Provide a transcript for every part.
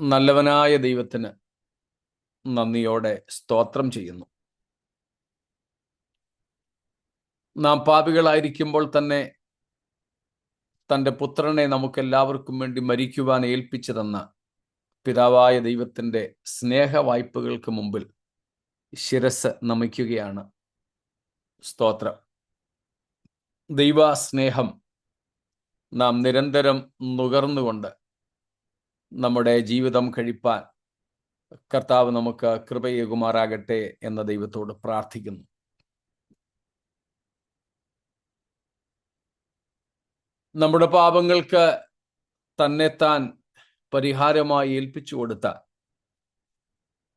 നല്ലവനായ ദൈവത്തിന് നന്ദിയോടെ സ്തോത്രം ചെയ്യുന്നു. നാം പാപികളായിരിക്കുമ്പോൾ തന്നെ തൻ്റെ പുത്രനെ നമുക്കെല്ലാവർക്കും വേണ്ടി മരിക്കുവാൻ ഏൽപ്പിച്ചു തന്ന പിതാവായ ദൈവത്തിൻ്റെ സ്നേഹവായ്പകൾക്ക് മുമ്പിൽ ശിരസ് നമിക്കുകയാണ്. സ്തോത്രം. ദൈവ സ്നേഹം നാം നിരന്തരം നുകർന്നുകൊണ്ട് നമ്മുടെ ജീവിതം കഴിപ്പാൻ കർത്താവ് നമുക്ക് കൃപയേകുമാറാകട്ടെ എന്ന ദൈവത്തോട് പ്രാർത്ഥിക്കുന്നു. നമ്മുടെ പാപങ്ങൾക്ക് തന്നെത്താൻ പരിഹാരമായി ഏൽപ്പിച്ചു കൊടുത്ത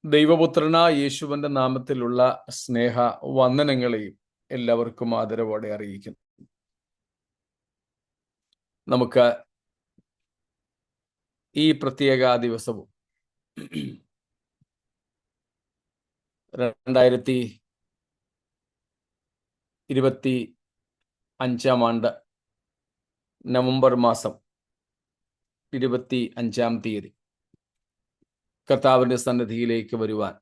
ദൈവപുത്രനായ യേശുവിന്റെ നാമത്തിലുള്ള സ്നേഹ വന്ദനങ്ങളെയും എല്ലാവർക്കും ആദരവോടെ അറിയിക്കുന്നു. നമുക്ക് ഈ പ്രത്യേക ദിവസവും 2025 നവംബർ മാസം 25 കർത്താവിന്റെ സന്നിധിയിലേക്ക് വരുവാൻ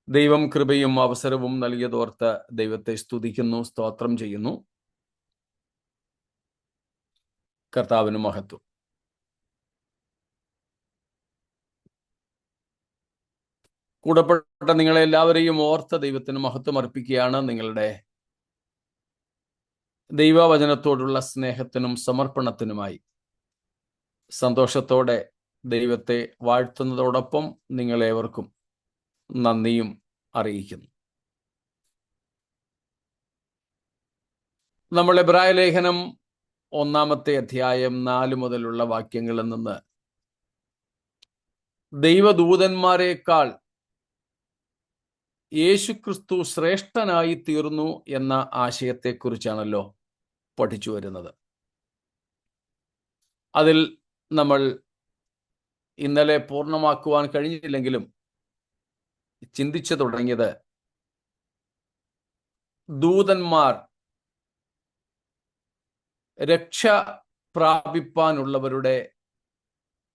ദൈവം കൃപയും അവസരവും നൽകിയതോർത്ത് ദൈവത്തെ സ്തുതിക്കുന്നു, സ്തോത്രം ചെയ്യുന്നു. കർത്താവിന് മഹത്വം. കൂടപ്പെട്ട നിങ്ങളെ എല്ലാവരെയും ഓർത്ത് ദൈവത്തിന് മഹത്വം അർപ്പിക്കുകയാണ്. നിങ്ങളുടെ ദൈവവചനത്തോടുള്ള സ്നേഹത്തിനും സമർപ്പണത്തിനുമായി സന്തോഷത്തോടെ ദൈവത്തെ വാഴ്ത്തുന്നതോടൊപ്പം നിങ്ങളേവർക്കും നന്ദിയും അറിയിക്കുന്നു. നമ്മൾ എബ്രായ ലേഖനം 1 അധ്യായം 4 മുതലുള്ള വാക്യങ്ങളിൽ നിന്ന് ദൈവദൂതന്മാരെക്കാൾ യേശുക്രിസ്തു ശ്രേഷ്ഠനായി തീർന്നു എന്ന ആശയത്തെക്കുറിച്ചാണല്ലോ പഠിച്ചു വരുന്നത്. അതിൽ നമ്മൾ ഇന്നലെ പൂർണ്ണമാക്കുവാൻ കഴിഞ്ഞില്ലെങ്കിലും ചിന്തിച്ചു തുടങ്ങിയത് ദൂതന്മാർ രക്ഷ പ്രാപിപ്പാനുള്ളവരുടെ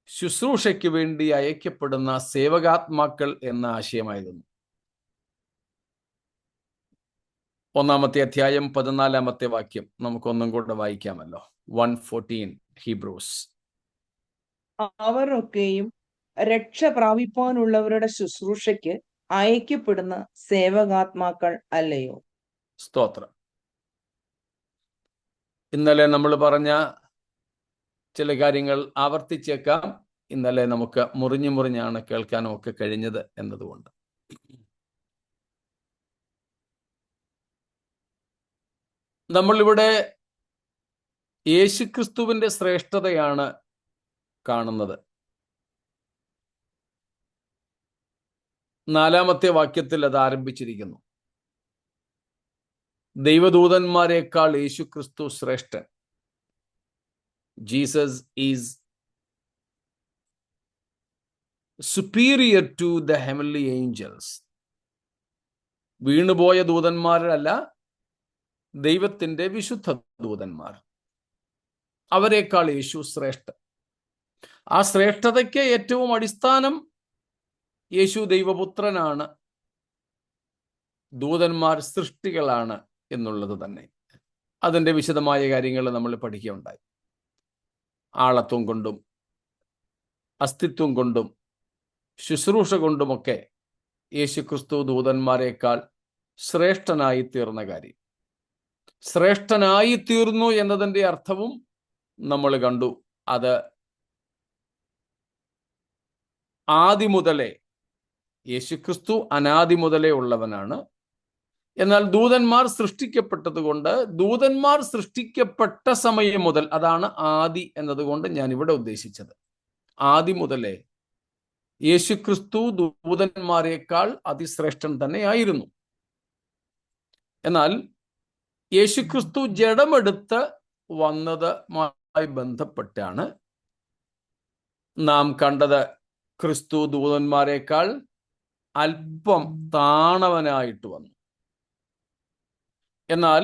ശുശ്രൂഷയ്ക്ക് വേണ്ടി അയക്കപ്പെടുന്ന സേവകാത്മാക്കൾ എന്ന ആശയമായിരുന്നു. 1 അധ്യായം 14 വാക്യം നമുക്കൊന്നും കൂടെ വായിക്കാമല്ലോ. 1:14 ഹീബ്രൂസ്. അവരൊക്കെയും രക്ഷ പ്രാപിപ്പാനുള്ളവരുടെ ശുശ്രൂഷയ്ക്ക് അയക്കപ്പെടുന്ന സേവകാത്മാക്കൾ അല്ലയോ? സ്തോത്രം. ഇന്നലെ നമ്മൾ പറഞ്ഞ ചില കാര്യങ്ങൾ ആവർത്തിച്ചേക്കാം. ഇന്നലെ നമുക്ക് മുറിഞ്ഞാണ് കേൾക്കാനും ഒക്കെ കഴിഞ്ഞത് എന്നതുകൊണ്ട് നമ്മളിവിടെ യേശുക്രിസ്തുവിന്റെ ശ്രേഷ്ഠതയാണ് കാണുന്നത്. 4 വാക്യത്തിൽ അത് ആരംഭിച്ചിരിക്കുന്നു. ദൈവദൂതന്മാരെക്കാൾ യേശുക്രിസ്തു ശ്രേഷ്ഠൻ. Jesus is superior to the heavenly angels. വീണുപോയ ദൂതന്മാരല്ല, ദൈവത്തിന്റെ വിശുദ്ധ ദൂതന്മാർ. അവരെക്കാൾ യേശു ശ്രേഷ്ഠൻ. ആ ശ്രേഷ്ഠതയ്ക്ക് ഏറ്റവും അടിസ്ഥാനം യേശു ദൈവപുത്രനാണ്, ദൂതന്മാർ സൃഷ്ടികളാണ് എന്നുള്ളത് തന്നെ. അതിൻ്റെ വിശദമായ കാര്യങ്ങൾ നമ്മൾ പഠിക്കുകയുണ്ടായി. ആളത്വം കൊണ്ടും അസ്തിത്വം കൊണ്ടും ശുശ്രൂഷ കൊണ്ടുമൊക്കെ യേശുക്രിസ്തു ദൂതന്മാരെക്കാൾ ശ്രേഷ്ഠനായി തീർന്ന കാര്യം. ശ്രേഷ്ഠനായി തീർന്നു എന്നതിൻ്റെ അർത്ഥവും നമ്മൾ കണ്ടു. അത് ആദി മുതലേ, യേശുക്രിസ്തു അനാദി മുതലേ ഉള്ളവനാണ്. എന്നാൽ ദൂതന്മാർ സൃഷ്ടിക്കപ്പെട്ടത് കൊണ്ട്, ദൂതന്മാർ സൃഷ്ടിക്കപ്പെട്ട സമയം മുതൽ, അതാണ് ആദി എന്നതുകൊണ്ട് ഞാൻ ഇവിടെ ഉദ്ദേശിച്ചത്. ആദി മുതലേ യേശുക്രിസ്തു ദൂതന്മാരെക്കാൾ അതിശ്രേഷ്ഠൻ തന്നെയായിരുന്നു. എന്നാൽ യേശുക്രിസ്തു ജഡമെടുത്ത് വന്നതുമായി ബന്ധപ്പെട്ടാണ് നാം കണ്ടത് ക്രിസ്തു ദൂതന്മാരെക്കാൾ അല്പം താണവനായിട്ട് വന്നു. എന്നാൽ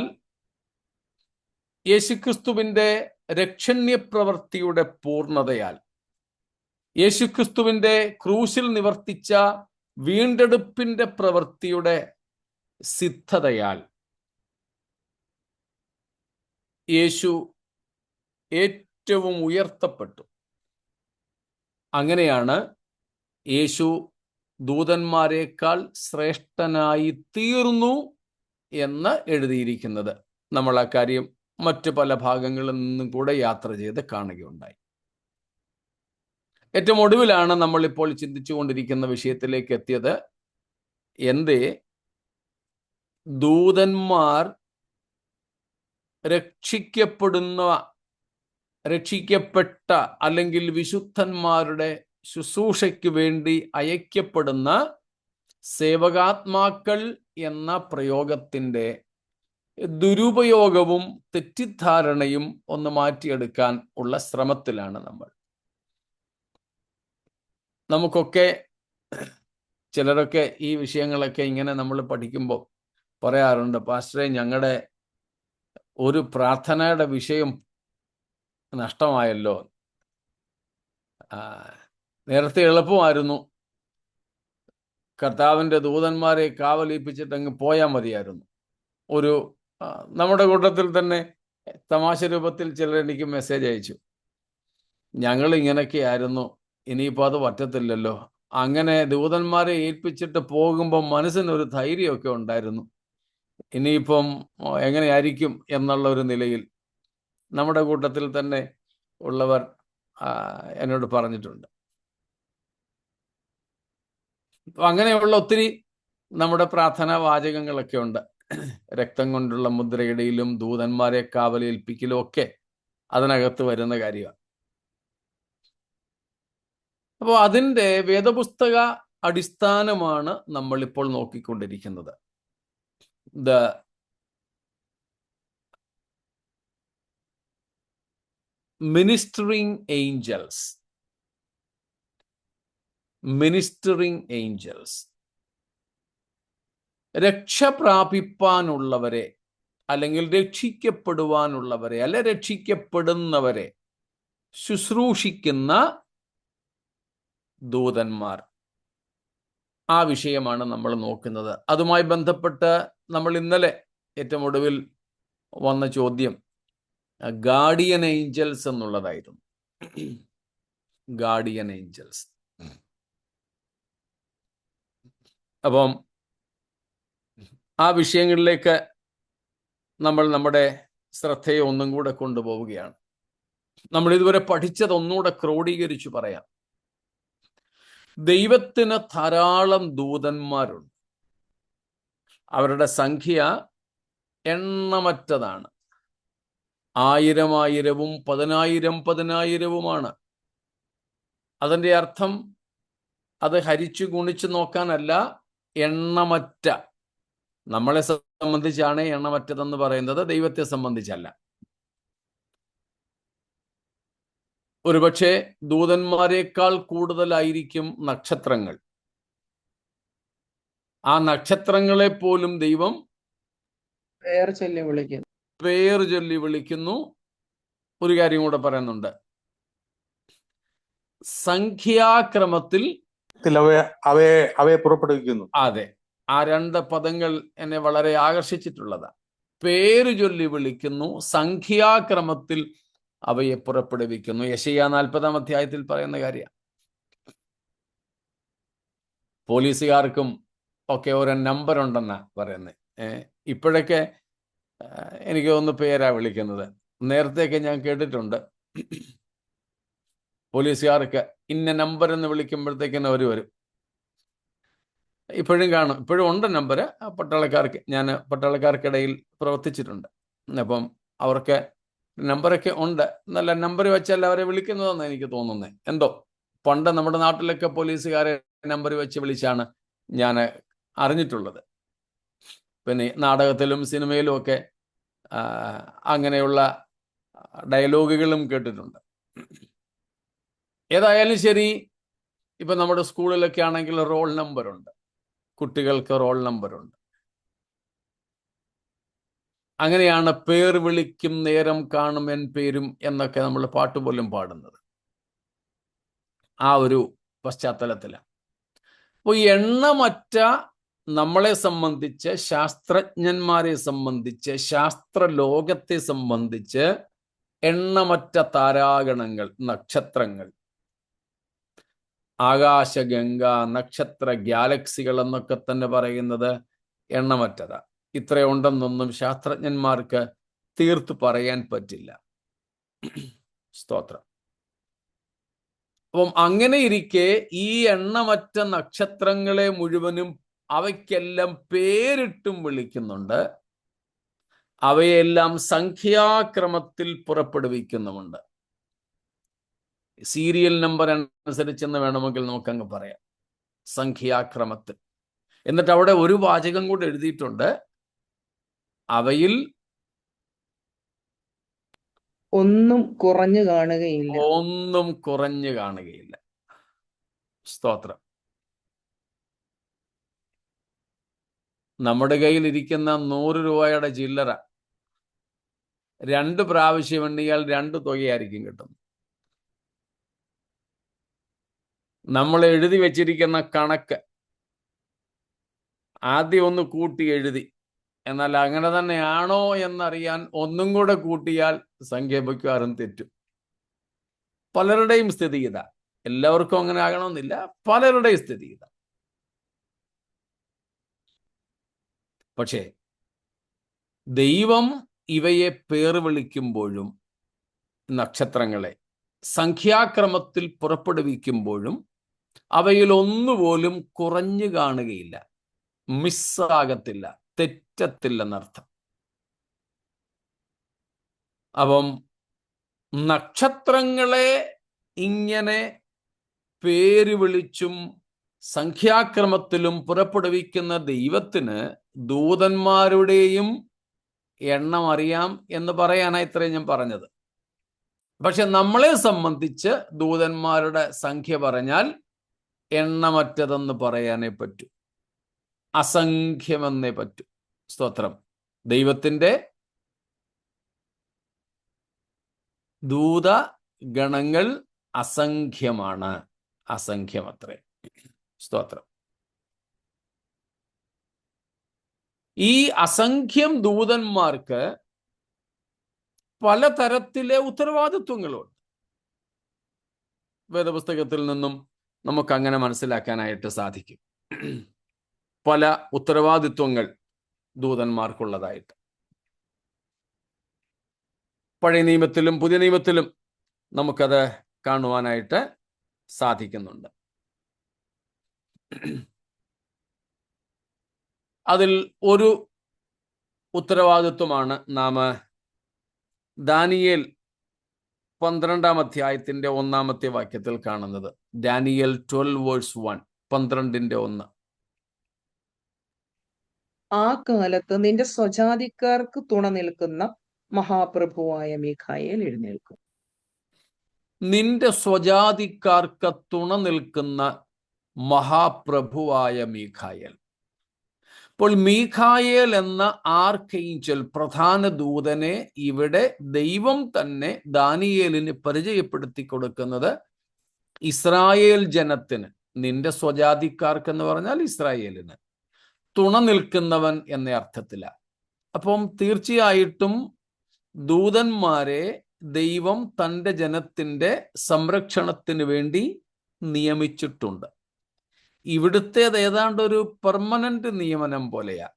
യേശുക്രിസ്തുവിന്റെ രക്ഷണ്യ പ്രവൃത്തിയുടെ പൂർണ്ണതയാൽ യേശുക്രിസ്തുവിന്റെ ക്രൂശിൽ നിവർത്തിച്ച വീണ്ടെടുപ്പിന്റെ പ്രവൃത്തിയുടെ സിദ്ധതയാൽ യേശു ഏറ്റവും ഉയർത്തപ്പെട്ടു. അങ്ങനെയാണ് യേശു ദൂതന്മാരെക്കാൾ ശ്രേഷ്ഠനായി തീർന്നു എന്ന് എഴുതിയിരിക്കുന്നത്. നമ്മൾ ആ കാര്യം മറ്റു പല ഭാഗങ്ങളിൽ നിന്നും കൂടെ യാത്ര ചെയ്ത് കാണുകയുണ്ടായി. ഏറ്റവും ഒടുവിലാണ് നമ്മൾ ഇപ്പോൾ ചിന്തിച്ചു കൊണ്ടിരിക്കുന്ന വിഷയത്തിലേക്ക് എത്തിയത്. എന്തേ ദൂതന്മാർ രക്ഷിക്കപ്പെട്ട അല്ലെങ്കിൽ വിശുദ്ധന്മാരുടെ ശുശ്രൂഷയ്ക്ക് വേണ്ടി അയക്കപ്പെടുന്ന സേവകാത്മാക്കൾ എന്ന പ്രയോഗത്തിന്റെ ദുരുപയോഗവും തെറ്റിദ്ധാരണയും ഒന്ന് മാറ്റിയെടുക്കാൻ ഉള്ള ശ്രമത്തിലാണ് നമ്മൾ. നമുക്കൊക്കെ ചിലരൊക്കെ ഈ വിഷയങ്ങളൊക്കെ ഇങ്ങനെ നമ്മൾ പഠിക്കുമ്പോൾ പറയാറുണ്ട്, പാസ്റ്ററെ ഞങ്ങളുടെ ഒരു പ്രാർത്ഥനയുടെ വിഷയം നഷ്ടമായല്ലോ. നേരത്തെ എളുപ്പമായിരുന്നു, കർത്താവിൻ്റെ ദൂതന്മാരെ കാവലേൽപ്പിച്ചിട്ട് അങ്ങ് പോയാൽ മതിയായിരുന്നു. നമ്മുടെ കൂട്ടത്തിൽ തന്നെ തമാശ രൂപത്തിൽ ചിലർ എനിക്ക് മെസ്സേജ് അയച്ചു, ഞങ്ങൾ ഇങ്ങനെയൊക്കെയായിരുന്നു, ഇനിയിപ്പോൾ അത് പറ്റത്തില്ലല്ലോ. അങ്ങനെ ദൂതന്മാരെ ഏൽപ്പിച്ചിട്ട് പോകുമ്പോൾ മനസ്സിനൊരു ധൈര്യമൊക്കെ ഉണ്ടായിരുന്നു, ഇനിയിപ്പം എങ്ങനെയായിരിക്കും എന്നുള്ള ഒരു നിലയിൽ നമ്മുടെ കൂട്ടത്തിൽ തന്നെ ഉള്ളവർ എന്നോട് പറഞ്ഞിട്ടുണ്ട്. അപ്പം അങ്ങനെയുള്ള ഒത്തിരി നമ്മുടെ പ്രാർത്ഥനാ വാചകങ്ങളൊക്കെ ഉണ്ട്. രക്തം കൊണ്ടുള്ള മുദ്രയിടയിലും ദൂതന്മാരെ കാവലേൽപ്പിക്കലും ഒക്കെ അതിനകത്ത് വരുന്ന കാര്യമാണ്. അപ്പോൾ അതിൻ്റെ വേദപുസ്തക അടിസ്ഥാനമാണ് നമ്മളിപ്പോൾ നോക്കിക്കൊണ്ടിരിക്കുന്നത്. ദ മിനിസ്റ്ററിംഗ് ഏഞ്ചൽസ് രക്ഷ പ്രാപിപ്പാനുള്ളവരെ അല്ലെങ്കിൽ രക്ഷിക്കപ്പെടുവാനുള്ളവരെ അല്ലെ രക്ഷിക്കപ്പെടുന്നവരെ ശുശ്രൂഷിക്കുന്ന ദൂതന്മാർ. ആ വിഷയമാണ് നമ്മൾ നോക്കുന്നത്. അതുമായി ബന്ധപ്പെട്ട് നമ്മൾ ഇന്നലെ ഏറ്റവും ഒടുവിൽ വന്ന ചോദ്യം ഗാർഡിയൻ ഏഞ്ചൽസ് എന്നുള്ളതായിരുന്നു. Guardian angels. അപ്പം ആ വിഷയങ്ങളിലേക്ക് നമ്മൾ നമ്മുടെ ശ്രദ്ധയെ ഒന്നും കൂടെ കൊണ്ടുപോവുകയാണ്. നമ്മൾ ഇതുവരെ പഠിച്ചത് ഒന്നുകൂടെ ക്രോഡീകരിച്ചു പറയാം. ദൈവത്തിന് ധാരാളം ദൂതന്മാരുണ്ട്. അവരുടെ സംഖ്യ എണ്ണമറ്റതാണ്. 1000 10,000 അതിൻ്റെ അർത്ഥം അത് ഹരിച്ചു ഗുണിച്ചു നോക്കാനല്ല, എണ്ണമറ്റ. നമ്മളെ സംബന്ധിച്ചാണ് എണ്ണമറ്റതെന്ന് പറയുന്നത്, ദൈവത്തെ സംബന്ധിച്ചല്ല. ഒരുപക്ഷെ ദൂതന്മാരെക്കാൾ കൂടുതലായിരിക്കും നക്ഷത്രങ്ങൾ. ആ നക്ഷത്രങ്ങളെ പോലും ദൈവം പേര് ചൊല്ലി വിളിക്കുന്നു. ഒരു കാര്യം കൂടെ പറയുന്നുണ്ട്, സംഖ്യാക്രമത്തിൽ അവയെ പുറപ്പെടുവിക്കുന്നു. അതെ, ആ 2 പദങ്ങൾ എന്നെ വളരെ ആകർഷിച്ചിട്ടുള്ളതാണ്. പേര് ചൊല്ലി വിളിക്കുന്നു, സംഖ്യാക്രമത്തിൽ അവയെ പുറപ്പെടുവിക്കുന്നു. യെശയ്യാ 40-ാം അധ്യായത്തിൽ പറയുന്ന കാര്യമാണ്. പോലീസുകാർക്കും ഒക്കെ ഓരോ നമ്പർ ഉണ്ടെന്നാ പറയുന്നത്. ഇപ്പോഴൊക്കെ എനിക്ക് തോന്നുന്നു പേരാ വിളിക്കുന്നത്. നേരത്തെയൊക്കെ ഞാൻ കേട്ടിട്ടുണ്ട് പോലീസുകാർക്ക് ഇന്ന നമ്പർ എന്ന് വിളിക്കുമ്പോഴത്തേക്കിന് അവർ വരും. ഇപ്പോഴും കാണും, ഇപ്പോഴും ഉണ്ട് നമ്പർ പട്ടാളക്കാർക്ക്. ഞാൻ പട്ടാളക്കാർക്കിടയിൽ പ്രവർത്തിച്ചിട്ടുണ്ട്. അപ്പം അവർക്ക് നമ്പറൊക്കെ ഉണ്ട്. നല്ല നമ്പർ വെച്ചല്ല അവരെ വിളിക്കുന്നതെന്ന് എനിക്ക് തോന്നുന്നത്. എന്തോ പണ്ട് നമ്മുടെ നാട്ടിലൊക്കെ പോലീസുകാരെ നമ്പർ വെച്ച് വിളിച്ചാണ് ഞാൻ അറിഞ്ഞിട്ടുള്ളത്. പിന്നെ നാടകത്തിലും സിനിമയിലും ഒക്കെ അങ്ങനെയുള്ള ഡയലോഗുകളും കേട്ടിട്ടുണ്ട്. ഏതായാലും ശരി, ഇപ്പം നമ്മുടെ സ്കൂളിലൊക്കെ ആണെങ്കിൽ റോൾ നമ്പറുണ്ട്, കുട്ടികൾക്ക് റോൾ നമ്പറുണ്ട്. അങ്ങനെയാണ് പേർ വിളിക്കും നേരം കാണും എൻ പേരും എന്നൊക്കെ നമ്മൾ പാട്ടുപോലും പാടുന്നത്. ആ ഒരു പശ്ചാത്തലത്തിലാണ്. അപ്പോൾ എണ്ണമറ്റ നമ്മളെ സംബന്ധിച്ച്, ശാസ്ത്രജ്ഞന്മാരെ സംബന്ധിച്ച്, ശാസ്ത്രലോകത്തെ സംബന്ധിച്ച് എണ്ണമറ്റ താരാഗണങ്ങൾ, നക്ഷത്രങ്ങൾ, ആകാശഗംഗ, നക്ഷത്ര ഗാലക്സികൾ എന്നൊക്കെ തന്നെ പറയുന്നത് എണ്ണമറ്റതാ. ഇത്രയുണ്ടെന്നൊന്നും ശാസ്ത്രജ്ഞന്മാർക്ക് തീർത്തു പറയാൻ പറ്റില്ല. സ്തോത്രം. അപ്പം അങ്ങനെ ഇരിക്കെ ഈ എണ്ണമറ്റ നക്ഷത്രങ്ങളെ മുഴുവനും അവയ്ക്കെല്ലാം പേരിട്ടും വിളിക്കുന്നുണ്ട്. അവയെല്ലാം സംഖ്യാക്രമത്തിൽ പുറപ്പെടുവിക്കുന്നുമുണ്ട്. സീരിയൽ നമ്പർ അനുസരിച്ചെന്ന് വേണമെങ്കിൽ നമുക്കങ്ങ് പറയാം, സംഖ്യാക്രമത്തിൽ. എന്നിട്ട് അവിടെ ഒരു വാചകം കൂടെ എഴുതിയിട്ടുണ്ട്, അവയിൽ ഒന്നും കുറഞ്ഞു കാണുകയില്ല. ഒന്നും കുറഞ്ഞു കാണുകയില്ല. സ്തോത്രം. നമ്മുടെ കയ്യിൽ ഇരിക്കുന്ന 100 രൂപയുടെ ചില്ലറ 2 പ്രാവശ്യം എണ്ണിയാൽ 2 തുകയായിരിക്കും കിട്ടുന്നത്. നമ്മൾ എഴുതി വെച്ചിരിക്കുന്ന കണക്ക് ആദ്യം ഒന്ന് കൂട്ടി എഴുതി, എന്നാൽ അങ്ങനെ തന്നെയാണോ എന്നറിയാൻ ഒന്നും കൂടെ കൂട്ടിയാൽ സംഖ്യ മിക്കവാറും തെറ്റും. പലരുടെയും സ്ഥിതി ഇതാ. എല്ലാവർക്കും അങ്ങനെ ആകണമെന്നില്ല, പലരുടെയും സ്ഥിതി ഇതാ. പക്ഷേ ദൈവം ഇവയെ പേർ വിളിക്കുമ്പോഴും, നക്ഷത്രങ്ങളെ സംഖ്യാക്രമത്തിൽ പുറപ്പെടുവിക്കുമ്പോഴും അവയിൽ ഒന്നുപോലും കുറഞ്ഞു കാണുകയില്ല, മിസ്സാകത്തില്ല, തെറ്റത്തില്ലെന്നർത്ഥം. അപ്പം നക്ഷത്രങ്ങളെ ഇങ്ങനെ പേര് വിളിച്ചും സംഖ്യാക്രമത്തിലും പുറപ്പെടുവിക്കുന്ന ദൈവത്തിന് ദൂതന്മാരുടെയും എണ്ണം അറിയാം എന്ന് പറയാനാണ് ഇത്രയും ഞാൻ പറഞ്ഞത്. പക്ഷെ നമ്മളെ സംബന്ധിച്ച് ദൂതന്മാരുടെ സംഖ്യ പറഞ്ഞാൽ എണ്ണമറ്റതെന്ന് പറയാനേ പറ്റൂ, അസംഖ്യമെന്നേ പറ്റൂ. സ്തോത്രം. ദൈവത്തിൻ്റെ ദൂതഗണങ്ങൾ അസംഖ്യമാണ്, അസംഖ്യമത്രേ. സ്തോത്രം. ഈ അസംഖ്യം ദൂതന്മാർക്ക് പലതരത്തിലെ ഉത്തരവാദിത്വങ്ങളുണ്ട്. വേദപുസ്തകത്തിൽ നിന്നും നമുക്കങ്ങനെ മനസ്സിലാക്കാനായിട്ട് സാധിക്കും. പല ഉത്തരവാദിത്വങ്ങൾ ദൂതന്മാർക്കുള്ളതായിട്ട് പഴയ നിയമത്തിലും പുതിയ നിയമത്തിലും നമുക്കത് കാണുവാനായിട്ട് സാധിക്കുന്നുണ്ട്. അതിൽ ഒരു ഉത്തരവാദിത്വമാണ് നാം ദാനിയേൽ 12-ാം അധ്യായത്തിന്റെ 1-ാമത്തെ വാക്യത്തിൽ കാണുന്നത്. ഡാനിയേൽ 12:1, 12:1. ആ കാലത്ത് നിന്റെ സ്വജാതിക്കാർക്ക് തുണ നിൽക്കുന്ന മഹാപ്രഭുവായ മീഖായേൽ എഴുന്നേൽക്കും. നിന്റെ സ്വജാതിക്കാർക്ക് തുണ നിൽക്കുന്ന മഹാപ്രഭുവായ മീഖായേൽ. അപ്പോൾ മീഖായേൽ എന്ന ആർക്കേഞ്ചൽ, പ്രധാന ദൂതനെ ഇവിടെ ദൈവം തന്നെ ദാനിയേലിന് പരിചയപ്പെടുത്തി കൊടുക്കുന്നത് ഇസ്രായേൽ ജനത്തിന്, നിന്റെ സ്വജാതിക്കാർക്കെന്ന് പറഞ്ഞാൽ ഇസ്രായേലിന് തുണ നിൽക്കുന്നവൻ എന്ന അർത്ഥത്തിലാണ്. അപ്പം തീർച്ചയായിട്ടും ദൂതന്മാരെ ദൈവം തൻ്റെ ജനത്തിൻ്റെ സംരക്ഷണത്തിന് വേണ്ടി നിയമിച്ചിട്ടുണ്ട്. ഇവിടുത്തേത് ഏതാണ്ട് ഒരു പെർമനന്റ് നിയമനം പോലെയാ,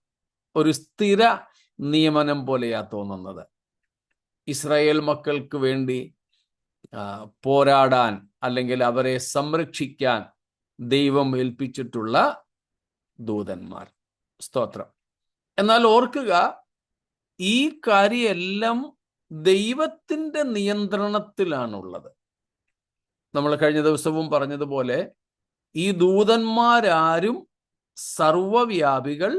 ഒരു സ്ഥിര നിയമനം പോലെയാ തോന്നുന്നത്. ഇസ്രായേൽ മക്കൾക്ക് വേണ്ടി പോരാടാൻ അല്ലെങ്കിൽ അവരെ സംരക്ഷിക്കാൻ ദൈവം ഏൽപ്പിച്ചിട്ടുള്ള ദൂതന്മാർ. സ്തോത്രം. എന്നാൽ ഓർക്കുക, ഈ കാര്യമെല്ലാം ദൈവത്തിൻ്റെ നിയന്ത്രണത്തിലാണുള്ളത്. നമ്മൾ കഴിഞ്ഞ ദിവസവും പറഞ്ഞതുപോലെ ഈ ദൂതന്മാരാരും സർവവ്യാപികൾ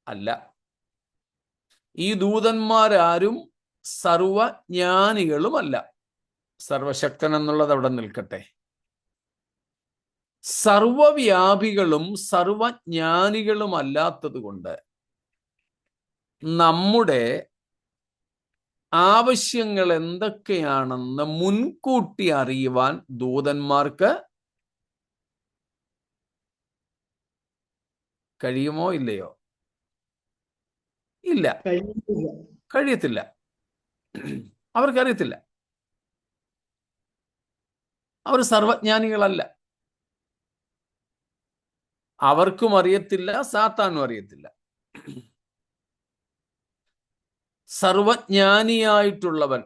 അല്ല. ഈ ദൂതന്മാരാരും സർവജ്ഞാനികളുമല്ല. സർവശക്തൻ എന്നുള്ളത് അവിടെ നിൽക്കട്ടെ. സർവവ്യാപികളും സർവജ്ഞാനികളുമല്ലാത്തത് കൊണ്ട് നമ്മുടെ ആവശ്യങ്ങൾ എന്തൊക്കെയാണെന്ന് മുൻകൂട്ടി അറിയുവാൻ ദൂതന്മാർക്ക് കഴിയുമോ ഇല്ലയോ? ഇല്ല, കഴിയുന്നില്ല. കഴിയത്തില്ല. അവർക്കറിയത്തില്ല. അവർ സർവജ്ഞാനികളല്ല. അവർക്കും അറിയത്തില്ല, സാത്താനും അറിയത്തില്ല. സർവജ്ഞാനിയായിട്ടുള്ളവൻ,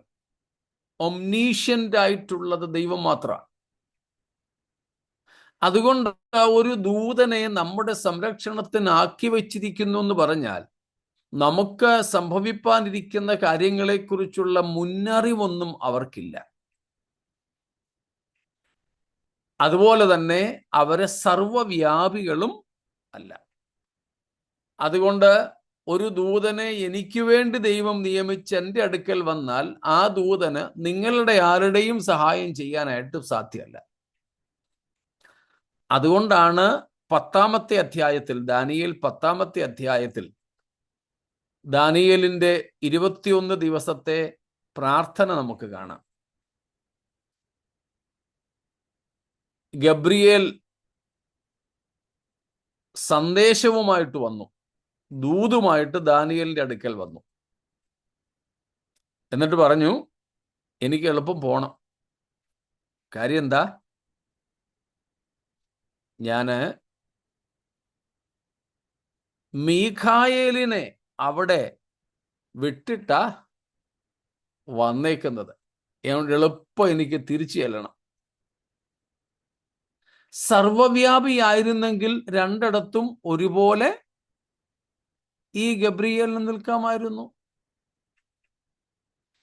ഒംനീഷ്യന്റ് ആയിട്ടുള്ളത് ദൈവം മാത്രമാണ്. അതുകൊണ്ട് ഒരു ദൂതനെ നമ്മുടെ സംരക്ഷണത്തിനാക്കി വച്ചിരിക്കുന്നു എന്ന് പറഞ്ഞാൽ നമുക്ക് സംഭവിപ്പാനിരിക്കുന്ന കാര്യങ്ങളെക്കുറിച്ചുള്ള മുന്നറിവൊന്നും അവർക്കില്ല. അതുപോലെ തന്നെ അവരെ സർവവ്യാപികളും അല്ല. അതുകൊണ്ട് ഒരു ദൂതനെ എനിക്ക് വേണ്ടി ദൈവം നിയമിച്ച് എൻ്റെ അടുക്കൽ വന്നാൽ ആ ദൂതന് നിങ്ങളുടെ ആരുടെയും സഹായം ചെയ്യാനായിട്ട് സാധ്യമല്ല. അതുകൊണ്ടാണ് 10-ാമത്തെ അധ്യായത്തിൽ, ദാനിയേൽ 10-ാമത്തെ അധ്യായത്തിൽ ദാനിയേലിന്റെ 21 ദിവസത്തെ പ്രാർത്ഥന നമുക്ക് കാണാം. ഗബ്രിയേൽ സന്ദേശവുമായിട്ട് വന്നു, ദൂതുമായിട്ട് ദാനിയേലിന്റെ അടുക്കൽ വന്നു. എന്നിട്ട് പറഞ്ഞു, എനിക്ക് എളുപ്പം പോണം. കാര്യം എന്താ? ഞാന് മീഖായേലിനെ അവിടെ വിട്ടിട്ട വന്നേക്കുന്നത്. എളുപ്പം എനിക്ക് തിരിച്ചു ചെല്ലണം. സർവവ്യാപിയായിരുന്നെങ്കിൽ രണ്ടിടത്തും ഒരുപോലെ ഈ ഗബ്രിയേലിന് നിൽക്കാമായിരുന്നു.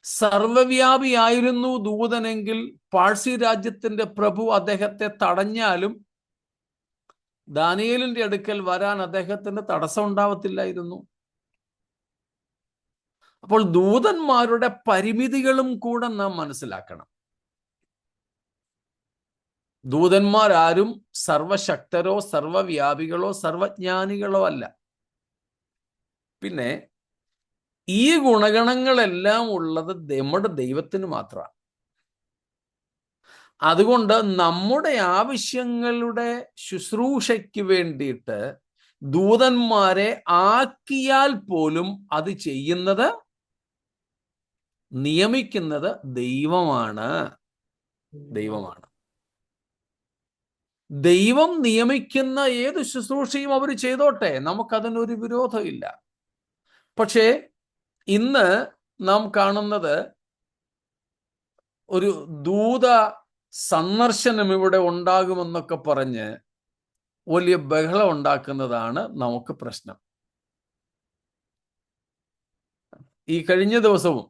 സർവവ്യാപിയായിരുന്നു ദൂതനെങ്കിൽ പാഴ്സി രാജ്യത്തിന്റെ പ്രഭു അദ്ദേഹത്തെ തടഞ്ഞാലും ദാനിയേലിന്റെ അടുക്കൽ വരാൻ അദ്ദേഹത്തിന് തടസ്സം ഉണ്ടാവത്തില്ലായിരുന്നു. അപ്പോൾ ദൂതന്മാരുടെ പരിമിതികളും കൂടെ നാം മനസ്സിലാക്കണം. ദൂതന്മാരാരും സർവശക്തരോ സർവവ്യാപികളോ സർവജ്ഞാനികളോ അല്ല. പിന്നെ ഈ ഗുണഗണങ്ങളെല്ലാം ഉള്ളത് നമ്മുടെ ദൈവത്തിന് മാത്രമാണ്. അതുകൊണ്ട് നമ്മുടെ ആവശ്യങ്ങളുടെ ശുശ്രൂഷയ്ക്ക് വേണ്ടിയിട്ട് ദൂതന്മാരെ ആക്കിയാൽ പോലും അത് ചെയ്യുന്നത്, നിയമിക്കുന്നത് ദൈവമാണ്. ദൈവമാണ്. ദൈവം നിയമിക്കുന്ന ഏത് ശുശ്രൂഷയും അവർ ചെയ്തോട്ടെ, നമുക്കതിനൊരു വിരോധമില്ല. പക്ഷേ ഇന്ന് നാം കാണുന്നത് ഒരു ദൂത സന്ദർശനം ഇവിടെ ഉണ്ടാകുമെന്നൊക്കെ പറഞ്ഞ് വലിയ ബഹളം ഉണ്ടാക്കുന്നതാണ് നമുക്ക് പ്രശ്നം. ഈ കഴിഞ്ഞ ദിവസവും,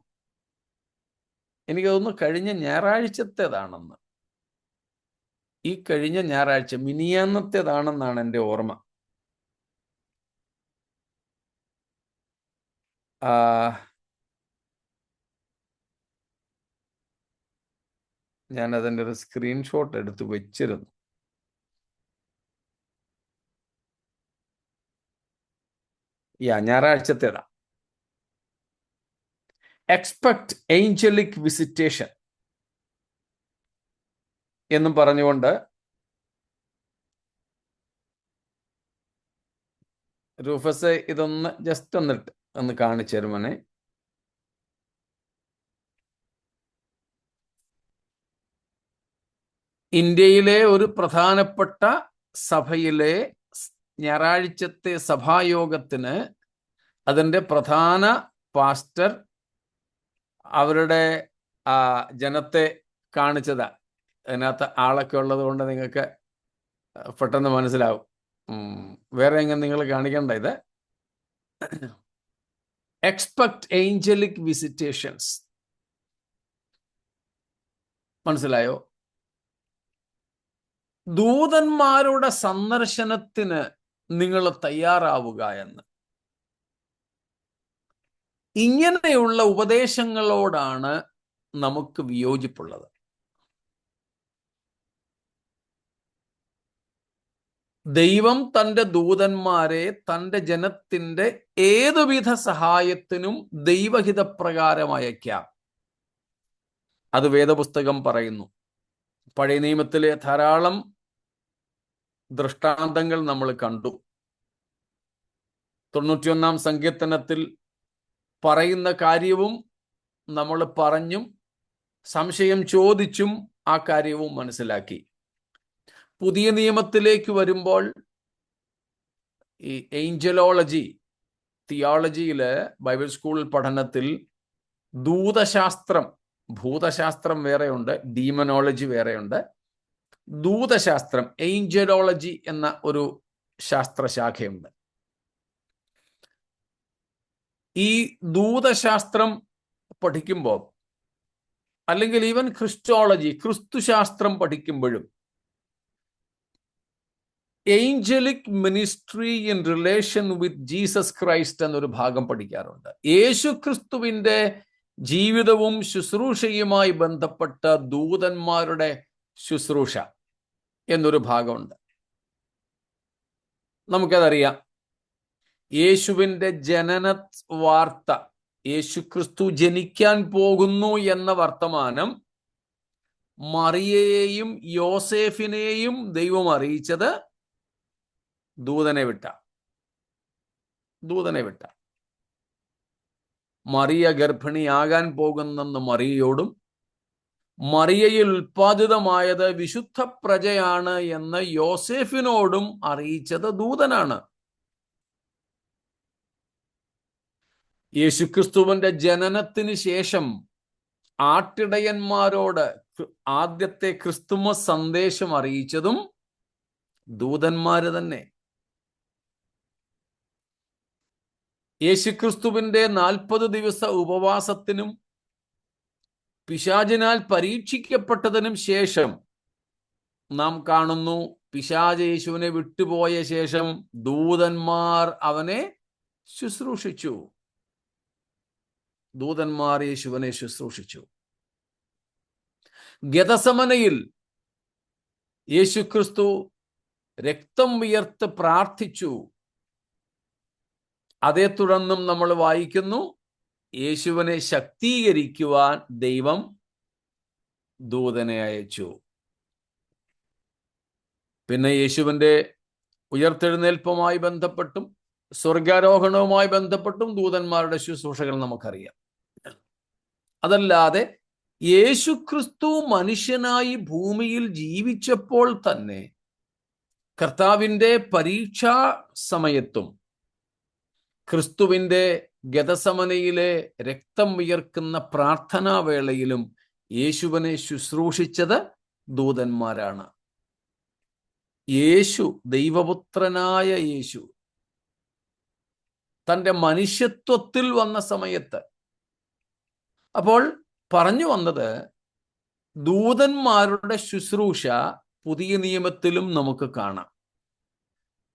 എനിക്ക് തോന്നുന്നു കഴിഞ്ഞ ഞായറാഴ്ചത്തേതാണെന്ന്, ഈ കഴിഞ്ഞ ഞായറാഴ്ച മിനിയാന്നത്തേതാണെന്നാണ് എൻ്റെ ഓർമ്മ. ഞാൻ അതിൻ്റെ ഒരു സ്ക്രീൻഷോട്ട് എടുത്ത് വെച്ചിരുന്നു. ഞായറാഴ്ചത്തേതാ. എക്സ്പെക്ട് ഏഞ്ചലിക് വിസിറ്റേഷൻ എന്നും പറഞ്ഞുകൊണ്ട് റൂഫസ് ഇതൊന്ന് ജസ്റ്റ് ഒന്ന് കാണിച്ചു തരുമോനെ. ഇന്ത്യയിലെ ഒരു പ്രധാനപ്പെട്ട സഭയിലെ ഞായറാഴ്ചത്തെ സഭായോഗത്തിന് അതിൻ്റെ പ്രധാന പാസ്റ്റർ അവരുടെ ജനത്തെ കാണിച്ചതാ. അതിനകത്ത് ആളൊക്കെ ഉള്ളത് കൊണ്ട് നിങ്ങൾക്ക് പെട്ടെന്ന് മനസ്സിലാവും. വേറെ എങ്ങനെ നിങ്ങൾ കാണിക്കണ്ട. ഇത് എക്സ്പെക്ട് ഏഞ്ചലിക് വിസിറ്റേഷൻസ്. മനസ്സിലായോ? ദൂതന്മാരുടെ സന്ദർശനത്തിന് നിങ്ങൾ തയ്യാറാവുക എന്ന്. ഇങ്ങനെയുള്ള ഉപദേശങ്ങളോടാണ് നമുക്ക് വിയോജിപ്പുള്ളത്. ദൈവം തൻ്റെ ദൂതന്മാരെ തൻ്റെ ജനത്തിൻ്റെ ഏതുവിധ സഹായത്തിനും ദൈവഹിതപ്രകാരം അയക്കാം. അത് വേദപുസ്തകം പറയുന്നു. പഴയ നിയമത്തിലെ ധാരാളം ദൃഷ്ടാന്തങ്ങൾ നമ്മൾ കണ്ടു. 91 സങ്കീർത്തനത്തിൽ പറയുന്ന കാര്യവും നമ്മൾ പറഞ്ഞും സംശയം ചോദിച്ചും ആ കാര്യവും മനസ്സിലാക്കി. പുതിയ നിയമത്തിലേക്ക് വരുമ്പോൾ ഈ ഏഞ്ചലോളജി, തിയോളജിയില് ബൈബിൾ സ്കൂൾ പഠനത്തിൽ ദൂതശാസ്ത്രം, ഭൂതശാസ്ത്രം വേറെയുണ്ട്, ഡീമനോളജി വേറെയുണ്ട്. ദൂതശാസ്ത്രം, ഏഞ്ചലോളജി എന്ന ഒരു ശാസ്ത്രശാഖയുണ്ട്. ഈ ദൂതശാസ്ത്രം പഠിക്കുമ്പോൾ, അല്ലെങ്കിൽ ഈവൻ ക്രിസ്റ്റോളജി, ക്രിസ്തുശാസ്ത്രം പഠിക്കുമ്പോഴും angelic ministry in relation with Jesus Christ എന്നൊരു ഭാഗം പഠിക്കാറുണ്ട്. യേശു ക്രിസ്തുവിന്റെ ജീവിതവും ശുശ്രൂഷയുമായി ബന്ധപ്പെട്ട ദൂതന്മാരുടെ ശുശ്രൂഷ എന്നൊരു ഭാഗമുണ്ട്. നമുക്കതറിയാം. യേശുവിന്റെ ജനന വാർത്ത, യേശു ക്രിസ്തു ജനിക്കാൻ പോകുന്നു എന്ന വർത്തമാനം മറിയയെയും യോസേഫിനെയും ദൈവം അറിയിച്ചത് ദൂതനെ വിട്ട. മറിയ ഗർഭിണിയാകാൻ പോകുന്നെന്ന് മറിയയോടും മറിയയിൽ ഉൽപ്പാദിതമായത് വിശുദ്ധ പ്രജയാണ് എന്ന് യോസേഫിനോടും അറിയിച്ചത് ദൂതനാണ്. യേശുക്രിസ്തുവിന്റെ ജനനത്തിന് ശേഷം ആട്ടിടയന്മാരോട് ആദ്യത്തെ ക്രിസ്തുമസ് സന്ദേശം അറിയിച്ചതും ദൂതന്മാര് തന്നെ. യേശുക്രിസ്തുവിന്റെ 40 ദിവസ ഉപവാസത്തിനും പിശാചിനാൽ പരീക്ഷിക്കപ്പെട്ടതിനും ശേഷം നാം കാണുന്നു, പിശാച് യേശുവിനെ വിട്ടുപോയ ശേഷം ദൂതന്മാർ അവനെ ശുശ്രൂഷിച്ചു. ദൂതന്മാർ യേശുവിനെ ശുശ്രൂഷിച്ചു. ഗെതസമനയിൽ യേശുക്രിസ്തു രക്തം വിയർത്ത് പ്രാർത്ഥിച്ചു. അതേ തുടർന്നും നമ്മൾ വായിക്കുന്നു, യേശുവിനെ ശക്തീകരിക്കുവാൻ ദൈവം ദൂതനെ അയച്ചു. പിന്നെ യേശുവിന്റെ ഉയർത്തെഴുന്നേൽപ്പുമായി ബന്ധപ്പെട്ടും സ്വർഗാരോഹണവുമായി ബന്ധപ്പെട്ടും ദൂതന്മാരുടെ ശുശ്രൂഷകൾ നമുക്കറിയാം. അതല്ലാതെ യേശുക്രിസ്തു മനുഷ്യനായി ഭൂമിയിൽ ജീവിച്ചപ്പോൾ തന്നെ കർത്താവിന്റെ പരീക്ഷാ സമയത്തും ക്രിസ്തുവിന്റെ ഗെതസമനയിലെ രക്തം വിയർക്കുന്ന പ്രാർത്ഥനാ വേളയിലും യേശുവിനെ ശുശ്രൂഷിച്ചത് ദൂതന്മാരാണ്. യേശു, ദൈവപുത്രനായ യേശു തൻ്റെ മനുഷ്യത്വത്തിൽ വന്ന സമയത്ത്, അപ്പോൾ പറഞ്ഞു വന്നത്, ദൂതന്മാരുടെ ശുശ്രൂഷ പുതിയ നിയമത്തിലും നമുക്ക് കാണാം.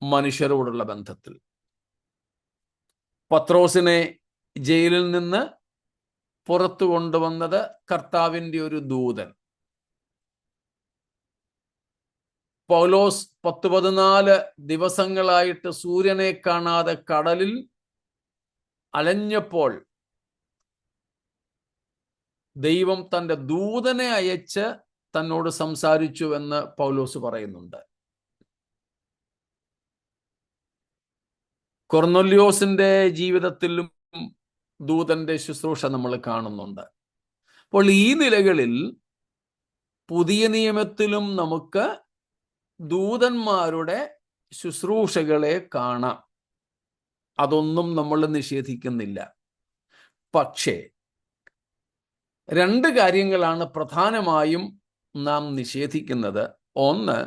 മനുഷ്യരോടുള്ള ബന്ധത്തിൽ പത്രോസിനെ ജയിലിൽ നിന്ന് പുറത്തു കൊണ്ടുവന്നത് കർത്താവിൻ്റെ ഒരു ദൂതൻ. പൗലോസ് 14 ദിവസങ്ങളായിട്ട് സൂര്യനെ കാണാതെ കടലിൽ അലഞ്ഞപ്പോൾ ദൈവം തൻ്റെ ദൂതനെ അയച്ച് തന്നോട് സംസാരിച്ചു എന്ന് പൗലോസ് പറയുന്നുണ്ട്. കൊർന്നൊല്യോസിന്റെ ജീവിതത്തിലും ദൂതന്റെ ശുശ്രൂഷ നമ്മൾ കാണുന്നുണ്ട്. അപ്പോൾ ഈ നിലകളിൽ പുതിയ നിയമത്തിലും നമുക്ക് ദൂതന്മാരുടെ ശുശ്രൂഷകളെ കാണാം. അതൊന്നും നമ്മൾ നിഷേധിക്കുന്നില്ല. പക്ഷേ 2 കാര്യങ്ങളാണ് പ്രധാനമായും നാം നിഷേധിക്കുന്നത്. ഒന്ന്,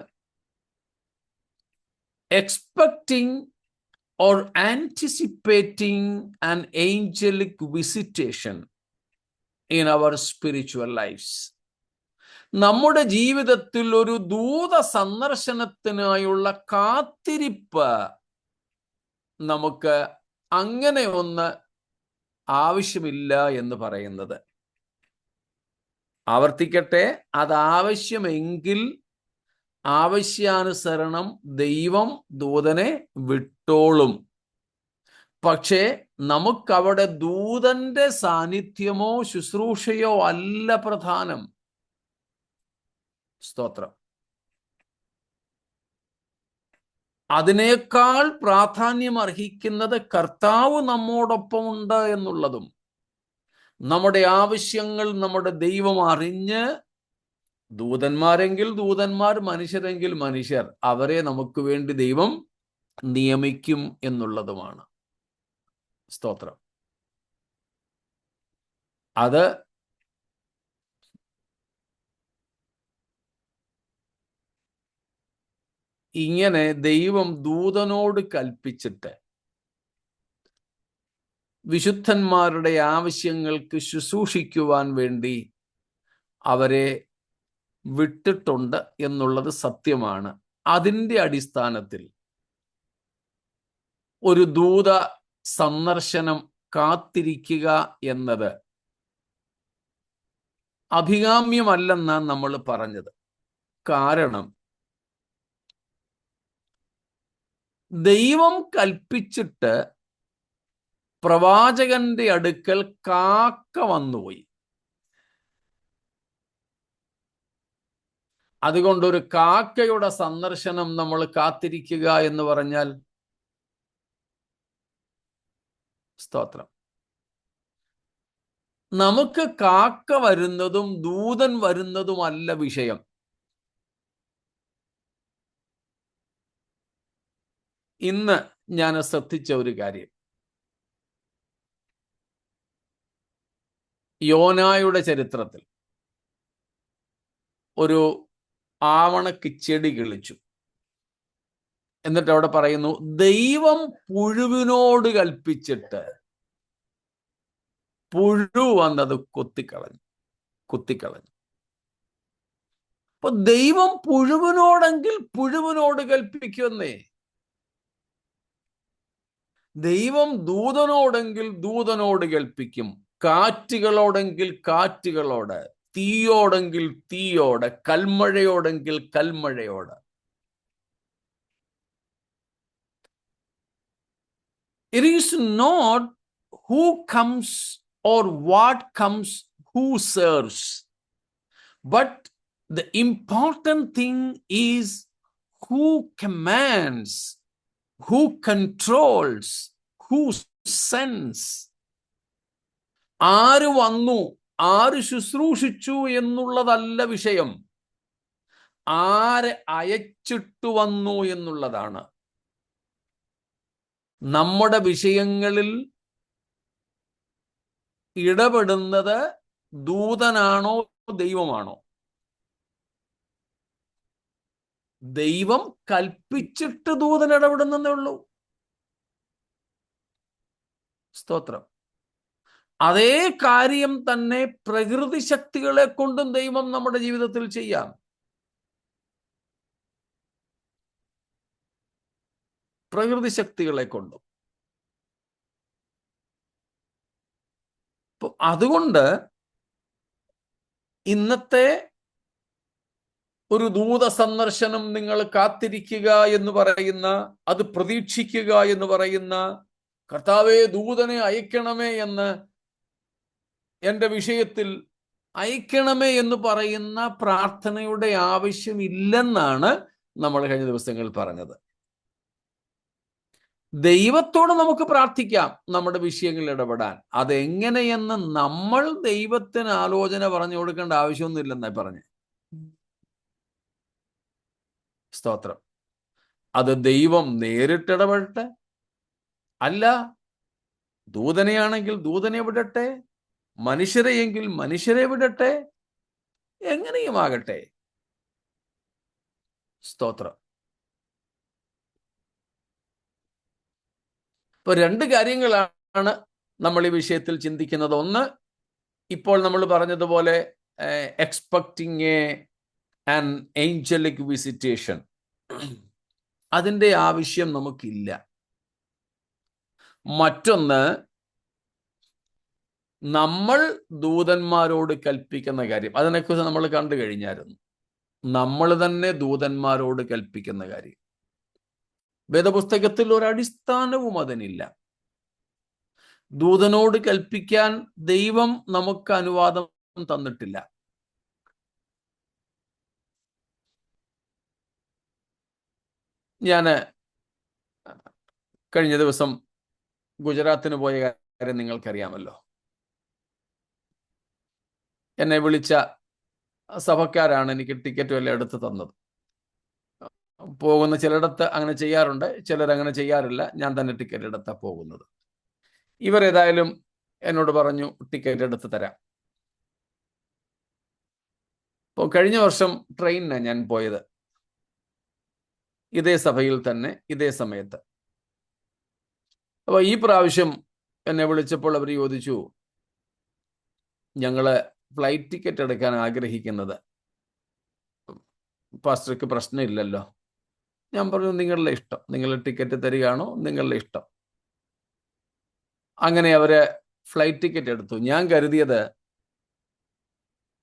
expecting or anticipating an angelic visitation in our spiritual lives. നമ്മുടെ ജീവിതത്തിൽ ഒരു ദൂത സന്ദർശനത്തിനായുള്ള കാത്തിരിപ്പ് നമുക്ക് അങ്ങനെ ഒന്ന് ആവശ്യമില്ല എന്ന് പറയുന്നത്. ആവർത്തിക്കട്ടെ, അത് ആവശ്യമെങ്കിൽ ആവശ്യാനുസരണം ദൈവം ദൂതനെ വിട്ടോളും. പക്ഷേ നമുക്കവിടെ ദൂതന്റെ സാന്നിധ്യമോ ശുശ്രൂഷയോ അല്ല പ്രധാനം. സ്തോത്രം. അതിനേക്കാൾ പ്രാധാന്യം അർഹിക്കുന്നത് കർത്താവ് നമ്മോടൊപ്പമുണ്ട് എന്നുള്ളതും, നമ്മുടെ ആവശ്യങ്ങൾ നമ്മുടെ ദൈവം അറിഞ്ഞ്, ദൂതന്മാരെങ്കിൽ ദൂതന്മാർ, മനുഷ്യരെങ്കിൽ മനുഷ്യർ, അവരെ നമുക്ക് വേണ്ടി ദൈവം നിയമിക്കും എന്നുള്ളതുമാണ്. സ്തോത്രം. അത് ഇങ്ങനെ ദൈവം ദൂതനോട് കൽപ്പിച്ചിട്ട് വിശുദ്ധന്മാരുടെ ആവശ്യങ്ങൾക്ക് ശുശ്രൂഷിക്കുവാൻ വേണ്ടി അവരെ വിട്ടിട്ടുണ്ട് എന്നുള്ളത് സത്യമാണ്. അതിൻ്റെ അടിസ്ഥാനത്തിൽ ഒരു ദൂത സന്ദർശനം കാത്തിരിക്കുക എന്നത് അഭികാമ്യമല്ലെന്നാണ് നമ്മൾ പറഞ്ഞത്. കാരണം ദൈവം കൽപ്പിച്ചിട്ട് പ്രവാചകന്റെ അടുക്കൽ കാക്ക വന്നുപോയി. അതുകൊണ്ടൊരു കാക്കയുടെ സന്ദർശനം നമ്മൾ കാത്തിരിക്കുക എന്ന് പറഞ്ഞാൽ, സ്തോത്രം, നമുക്ക് കാക്ക വരുന്നതും ദൂതൻ വരുന്നതുമല്ല വിഷയം. ഇന്ന് ഞാൻ ശ്രദ്ധിച്ച ഒരു കാര്യം, യോനായുടെ ചരിത്രത്തിൽ ഒരു ആവണക്ക് ചെടി കിളിച്ചു. എന്നിട്ട് അവിടെ പറയുന്നു, ദൈവം പുഴുവിനോട് കൽപ്പിച്ചിട്ട് പുഴു വന്നത് കുത്തിക്കളഞ്ഞു. അപ്പൊ ദൈവം പുഴുവിനോടെങ്കിൽ പുഴുവിനോട് കൽപ്പിക്കുന്നേ, ദൈവം ദൂതനോടെങ്കിൽ ദൂതനോട് കൽപ്പിക്കും, കാറ്റുകളോടെങ്കിൽ കാറ്റുകളോട്, തീയോടെങ്കിൽ തീയോട്, കൽമഴയോടെങ്കിൽ കൽമഴയോട്. It is not who comes or what comes, who serves, but the important thing is who commands, who controls, who sends. ആര് വന്നു, ആര് ശുശ്രൂഷിച്ചു എന്നുള്ളതല്ല വിഷയം, ആര് അയച്ചിട്ടു വന്നു എന്നുള്ളതാണ്. നമ്മുടെ വിഷയങ്ങളിൽ ഇടപെടുന്നത് ദൂതനാണോ ദൈവമാണോ? ദൈവം കൽപ്പിച്ചിട്ട് ദൂതൻ ഇടപെടുന്നേ ഉള്ളൂ. സ്തോത്രം. അതേ കാര്യം തന്നെ പ്രകൃതി ശക്തികളെ കൊണ്ടും ദൈവം നമ്മുടെ ജീവിതത്തിൽ ചെയ്യാം. പ്രകൃതി ശക്തികളെ കൊണ്ടും. അതുകൊണ്ട് ഇന്നത്തെ ഒരു ദൂത സന്ദർശനം നിങ്ങൾ കാത്തിരിക്കുക എന്ന് പറയുന്ന, അത് പ്രതീക്ഷിക്കുക എന്ന് പറയുന്ന, കർത്താവേ ദൂതനെ അയക്കണമേ എന്ന്, എൻ്റെ വിഷയത്തിൽ അയക്കണമേ എന്ന് പറയുന്ന പ്രാർത്ഥനയുടെ ആവശ്യമില്ലെന്നാണ് നമ്മൾ കഴിഞ്ഞ ദിവസങ്ങളിൽ പറഞ്ഞത്. ദൈവത്തോട് നമുക്ക് പ്രാർത്ഥിക്കാം നമ്മുടെ വിഷയങ്ങളിൽ ഇടപെടാൻ. അതെങ്ങനെയെന്ന് നമ്മൾ ദൈവത്തിന് ആലോചന പറഞ്ഞു കൊടുക്കേണ്ട ആവശ്യമൊന്നുമില്ലെന്നായി പറഞ്ഞ്. സ്തോത്രം. അത് ദൈവം നേരിട്ടിടപെടട്ടെ, അല്ല ദൂതനെയാണെങ്കിൽ ദൂതനെ വിടട്ടെ, മനുഷ്യരെയെങ്കിൽ മനുഷ്യരെ വിടട്ടെ, എങ്ങനെയുമാകട്ടെ. സ്തോത്രം. ഇപ്പൊ രണ്ട് കാര്യങ്ങളാണ് നമ്മൾ ഈ വിഷയത്തിൽ ചിന്തിക്കുന്നത്. ഒന്ന്, ഇപ്പോൾ നമ്മൾ പറഞ്ഞതുപോലെ എക്സ്പെക്ടിങ് ആൻ ഏഞ്ചലിക് വിസിറ്റേഷൻ, അതിൻ്റെ ആവശ്യം നമുക്കില്ല. മറ്റൊന്ന്, നമ്മൾ ദൂതന്മാരോട് കൽപ്പിക്കുന്ന കാര്യം, അതിനെക്കുറിച്ച് നമ്മൾ കണ്ടു കഴിഞ്ഞായിരുന്നു. നമ്മൾ തന്നെ ദൂതന്മാരോട് കൽപ്പിക്കുന്ന കാര്യം വേദപുസ്തകത്തിൽ ഒരടിസ്ഥാനവും അതിനില്ല. ദൂതനോട് കൽപ്പിക്കാൻ ദൈവം നമുക്ക് അനുവാദം തന്നിട്ടില്ല. ഞാൻ കഴിഞ്ഞ ദിവസം ഗുജറാത്തിന് പോയ കാര്യം നിങ്ങൾക്കറിയാമല്ലോ. എന്നെ വിളിച്ച സഭക്കാരാണ് എനിക്ക് ടിക്കറ്റും എല്ലാം എടുത്ത് തന്നത്. പോകുന്ന ചിലയിടത്ത് അങ്ങനെ ചെയ്യാറുണ്ട്, ചിലരങ്ങനെ ചെയ്യാറില്ല. ഞാൻ തന്നെ ടിക്കറ്റ് എടുത്താ പോകുന്നത്. ഇവരേതായാലും എന്നോട് പറഞ്ഞു ടിക്കറ്റ് എടുത്ത് തരാം. അപ്പോൾ കഴിഞ്ഞ വർഷം ട്രെയിനിനാണ് ഞാൻ പോയത്, ഇതേ സഭയിൽ തന്നെ ഇതേ സമയത്ത്. അപ്പോൾ ഈ പ്രാവശ്യം എന്നെ വിളിച്ചപ്പോൾ അവർ ചോദിച്ചു, ഞങ്ങള് ഫ്ലൈറ്റ് ടിക്കറ്റ് എടുക്കാൻ ആഗ്രഹിക്കുന്നത്, പാസ്റ്റർക്ക് പ്രശ്നമില്ലല്ലോ. ഞാൻ പറഞ്ഞു നിങ്ങളുടെ ഇഷ്ടം, നിങ്ങൾ ടിക്കറ്റ് തരികയാണോ നിങ്ങളുടെ ഇഷ്ടം. അങ്ങനെ അവര് ഫ്ലൈറ്റ് ടിക്കറ്റ് എടുത്തു. ഞാൻ കരുതിയത്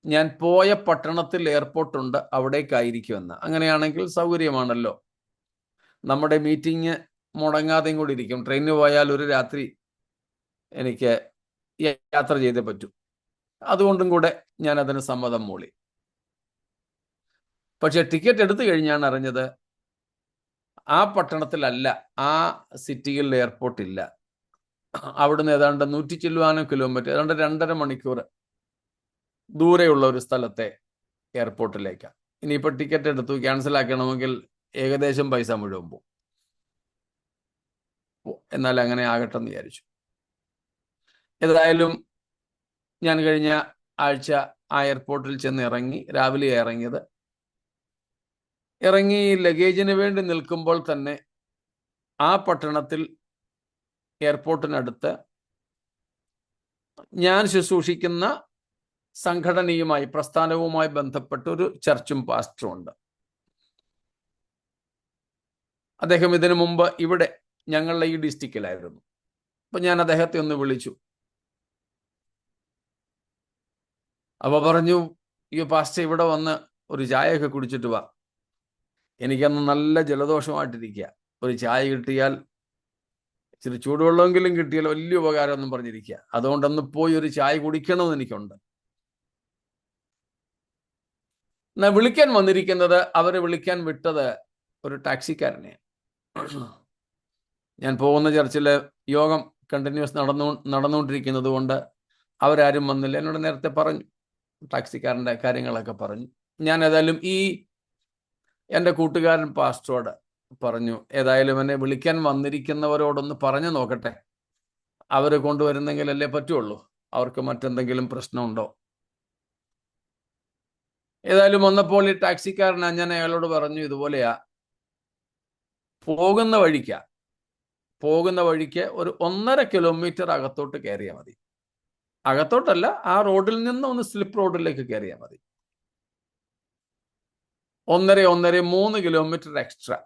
ഞാൻ പോയ പട്ടണത്തിൽ എയർപോർട്ടുണ്ട്, അവിടേക്കായിരിക്കുമെന്ന്. അങ്ങനെയാണെങ്കിൽ സൗകര്യമാണല്ലോ, നമ്മുടെ മീറ്റിംഗ് മുടങ്ങാതെയും കൂടി ഇരിക്കും. ട്രെയിനിന് പോയാൽ ഒരു രാത്രി എനിക്ക് യാത്ര ചെയ്തേ പറ്റൂ. അതുകൊണ്ടും കൂടെ ഞാൻ അതിന് സമ്മതം മൂളി. പക്ഷെ ടിക്കറ്റ് എടുത്തു കഴിഞ്ഞാണ് അറിഞ്ഞത് ആ പട്ടണത്തിലല്ല, ആ സിറ്റിയിൽ എയർപോർട്ട് ഇല്ല. അവിടുന്ന് ഏതാണ്ട് 100 ചില്ലുവാനും കിലോമീറ്റർ, ഏതാണ്ട് 2.5 മണിക്കൂർ ദൂരെയുള്ള ഒരു സ്ഥലത്തെ എയർപോർട്ടിലേക്കാണ്. ഇനിയിപ്പോൾ ടിക്കറ്റ് എടുത്തു ക്യാൻസൽ ആക്കണമെങ്കിൽ ഏകദേശം പൈസ മുഴുവൻ പോകും. എന്നാൽ അങ്ങനെ ആകട്ടെ എന്ന് വിചാരിച്ചു. ഏതായാലും ഞാൻ കഴിഞ്ഞ ആഴ്ച ആ എയർപോർട്ടിൽ ചെന്ന് ഇറങ്ങി. രാവിലെ ഇറങ്ങിയത്. ഇറങ്ങി ലഗേജിന് വേണ്ടി നിൽക്കുമ്പോൾ തന്നെ ആ പട്ടണത്തിൽ എയർപോർട്ടിനടുത്ത് ഞാൻ ശുശ്രൂഷിക്കുന്ന സംഘടനയുമായി, പ്രസ്ഥാനവുമായി ബന്ധപ്പെട്ട ഒരു ചർച്ചും പാസ്റ്ററും ഉണ്ട്. അദ്ദേഹം ഇതിനു മുമ്പ് ഇവിടെ ഞങ്ങളുടെ ഈ ഡിസ്ട്രിക്റ്റിലായിരുന്നു. അപ്പൊ ഞാൻ അദ്ദേഹത്തെ ഒന്ന് വിളിച്ചു. അപ്പൊ പറഞ്ഞു, ഈ പാസ്റ്റർ ഇവിടെ വന്ന് ഒരു ചായയൊക്കെ കുടിച്ചിട്ട് വാ. എനിക്കന്ന് നല്ല ജലദോഷമായിട്ടിരിക്കുക. ഒരു ചായ കിട്ടിയാൽ, ഇച്ചിരി ചൂടുവെള്ളമെങ്കിലും കിട്ടിയാൽ വലിയ ഉപകാരം എന്നും പറഞ്ഞിരിക്കുക. അതുകൊണ്ടൊന്ന് പോയി ഒരു ചായ കുടിക്കണമെന്ന് എനിക്കുണ്ട്. എന്നാ വിളിക്കാൻ വന്നിരിക്കുന്നത്, അവരെ വിളിക്കാൻ വിട്ടത് ഒരു ടാക്സിക്കാരനെ. ഞാൻ പോകുന്ന ചർച്ചിലെ യോഗം കണ്ടിന്യൂസ് നടന്നുകൊണ്ടിരിക്കുന്നത് കൊണ്ട് അവരാരും വന്നില്ല. എന്നോട് നേരത്തെ പറഞ്ഞു, ടാക്സിക്കാരൻ്റെ കാര്യങ്ങളൊക്കെ പറഞ്ഞു. ഞാൻ ഏതായാലും ഈ എൻ്റെ കൂട്ടുകാരൻ പാസ്റ്ററോട് പറഞ്ഞു, ഏതായാലും എന്നെ വിളിക്കാൻ വന്നിരിക്കുന്നവരോടൊന്ന് പറഞ്ഞു നോക്കട്ടെ, അവർ കൊണ്ടുവരുന്നെങ്കിലല്ലേ പറ്റുള്ളൂ, അവർക്ക് മറ്റെന്തെങ്കിലും പ്രശ്നമുണ്ടോ. ഏതായാലും വന്നപ്പോൾ ഈ ടാക്സിക്കാരൻ, ഞാൻ അയാളോട് പറഞ്ഞു, ഇതുപോലെയാ, പോകുന്ന വഴിക്ക് ഒരു 1.5 കിലോമീറ്റർ അകത്തോട്ട് കയറിയാൽ മതി. അകത്തോട്ടല്ല, ആ റോഡിൽ നിന്ന് ഒന്ന് സ്ലിപ്പ് റോഡിലേക്ക് കയറിയാൽ മതി. 1.5-3 കിലോമീറ്റർ എക്സ്ട്രാ.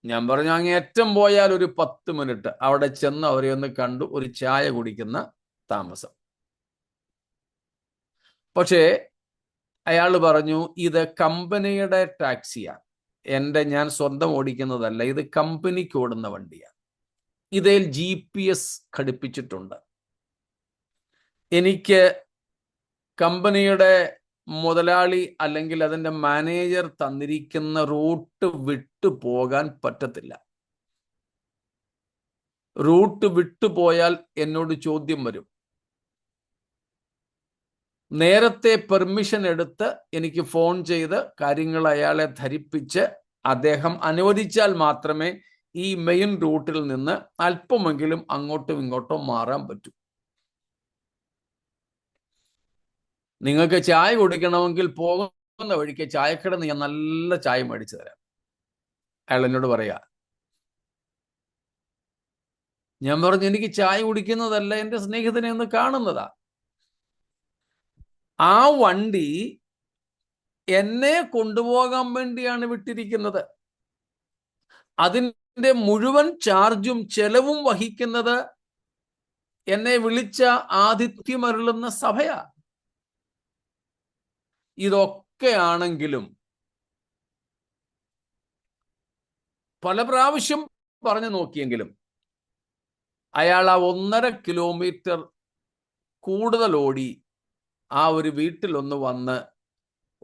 ഞാൻ പറഞ്ഞു, അങ്ങേയറ്റം പോയാൽ ഒരു 10 മിനിറ്റ് അവിടെ ചെന്ന് അവരെ ഒന്ന് കണ്ടു ഒരു ചായ കുടിക്കുന്ന താമസം. പക്ഷേ അയാൾ പറഞ്ഞു, ഇത് കമ്പനിയുടെ ടാക്സിയാണ്, ഞാൻ സ്വന്തം ഓടിക്കുന്നതല്ല, ഇത് കമ്പനിക്ക് ഓടുന്ന വണ്ടിയാണ്. ഇതിൽ GPS ഘടിപ്പിച്ചിട്ടുണ്ട്. എനിക്ക് കമ്പനിയുടെ മുതലാളി അല്ലെങ്കിൽ അതിൻ്റെ മാനേജർ തന്നിരിക്കുന്ന റൂട്ട് വിട്ടു പോകാൻ പറ്റത്തില്ല. റൂട്ട് വിട്ടുപോയാൽ എന്നോട് ചോദ്യം വരും. നേരത്തെ പെർമിഷൻ എടുത്ത് എനിക്ക് ഫോൺ ചെയ്ത് കാര്യങ്ങൾ അയാളെ ധരിപ്പിച്ച് അദ്ദേഹം അനുവദിച്ചാൽ മാത്രമേ ഈ മെയിൻ റൂട്ടിൽ നിന്ന് അല്പമെങ്കിലും അങ്ങോട്ടും ഇങ്ങോട്ടും മാറാൻ പറ്റൂ. നിങ്ങൾക്ക് ചായ കുടിക്കണമെങ്കിൽ പോകുന്ന വഴിക്ക് ചായക്കടന്ന് ഞാൻ നല്ല ചായ മേടിച്ചു തരാം, അയാൾ എന്നോട് പറയാ. ഞാൻ പറഞ്ഞു, എനിക്ക് ചായ കുടിക്കുന്നതല്ല, എൻ്റെ സ്നേഹിതനെ ഒന്ന് കാണുന്നതാ. ആ വണ്ടി എന്നെ കൊണ്ടുപോകാൻ വേണ്ടിയാണ് വിട്ടിരിക്കുന്നത്. അതിൻ്റെ മുഴുവൻ ചാർജും ചെലവും വഹിക്കുന്നത് എന്നെ വിളിച്ച ആതിഥ്യമരുളുന്ന സഭയാ. ഇതൊക്കെയാണെങ്കിലും പല പ്രാവശ്യം പറഞ്ഞു നോക്കിയെങ്കിലും അയാൾ ആ 1.5 കിലോമീറ്റർ കൂടുതൽ ഓടി ആ ഒരു വീട്ടിലൊന്ന് വന്ന്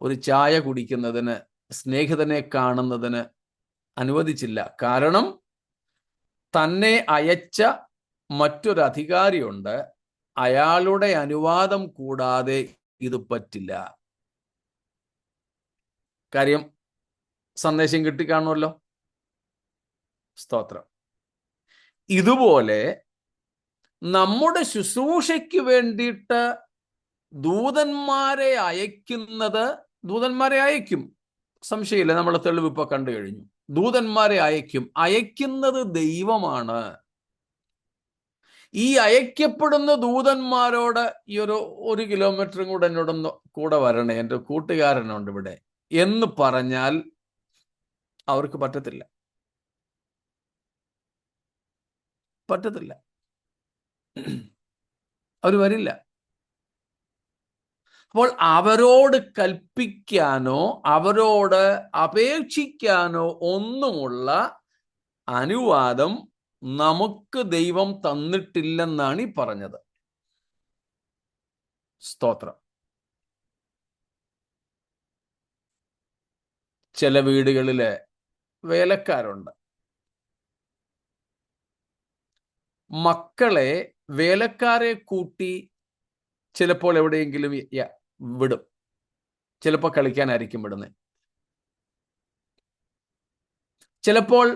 ഒരു ചായ കുടിക്കുന്നതിന്, സ്നേഹിതനെ കാണുന്നതിന് അനുവദിച്ചില്ല. കാരണം തന്നെ അയച്ച മറ്റൊരു അധികാരിയുണ്ട്, അയാളുടെ അനുവാദം കൂടാതെ ഇത് പറ്റില്ല. കാര്യം സന്ദേശം കിട്ടിക്കാണുമല്ലോ. സ്തോത്രം. ഇതുപോലെ നമ്മുടെ ശുശ്രൂഷയ്ക്ക് വേണ്ടിയിട്ട് ദൂതന്മാരെ അയക്കും, സംശയമില്ല. നമ്മൾ തെളിവ് ഇപ്പൊ കണ്ടു കഴിഞ്ഞു. ദൂതന്മാരെ അയക്കുന്നത് ദൈവമാണ്. ഈ അയക്കപ്പെടുന്ന ദൂതന്മാരോട് ഈ ഒരു കിലോമീറ്ററും കൂടെ എന്നോടൊന്ന് കൂടെ വരണേ, എൻ്റെ കൂട്ടുകാരനുണ്ട് ഇവിടെ എന്ന് പറഞ്ഞാൽ അവർക്ക് പറ്റത്തില്ല. അവർ വരില്ല. അപ്പോൾ അവരോട് കൽപ്പിക്കാനോ അവരോട് അപേക്ഷിക്കാനോ ഒന്നുമുള്ള അനുവാദം നമുക്ക് ദൈവം തന്നിട്ടില്ലെന്നാണ് ഈ പറഞ്ഞത്. സ്തോത്രം. ചില വീടുകളില് വേലക്കാരുണ്ട്. മക്കളെ വേലക്കാരെ കൂട്ടി ചിലപ്പോൾ എവിടെയെങ്കിലും വിടും. ചിലപ്പോൾ കളിക്കാനായിരിക്കും വിടുന്നത്. ചിലപ്പോൾ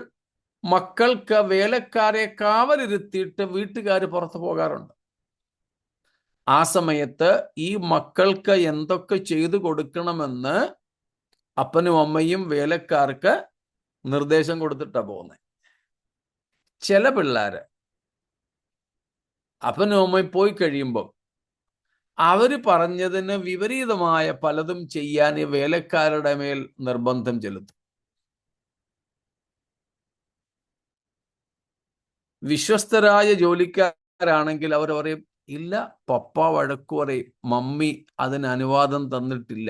മക്കൾക്ക് വേലക്കാരെ കാവലിരുത്തിയിട്ട് വീട്ടുകാർ പുറത്തു പോകാറുണ്ട്. ആ സമയത്ത് ഈ മക്കൾക്ക് എന്തൊക്കെ ചെയ്തു കൊടുക്കണമെന്ന് അപ്പനും അമ്മയും വേലക്കാർക്ക് നിർദ്ദേശം കൊടുത്തിട്ടാണ് പോകുന്നത്. ചില പിള്ളേര് അപ്പനും അമ്മയും പോയി കഴിയുമ്പോൾ അവര് പറഞ്ഞതിന് വിപരീതമായ പലതും ചെയ്യാൻ ഈ വേലക്കാരുടെ മേൽ നിർബന്ധം ചെലുത്തും. വിശ്വസ്തരായ ജോലിക്കാരാണെങ്കിൽ അവർ പറയും, ഇല്ല, പപ്പ വഴക്കു പറയും, മമ്മി അതിന് അനുവാദം തന്നിട്ടില്ല.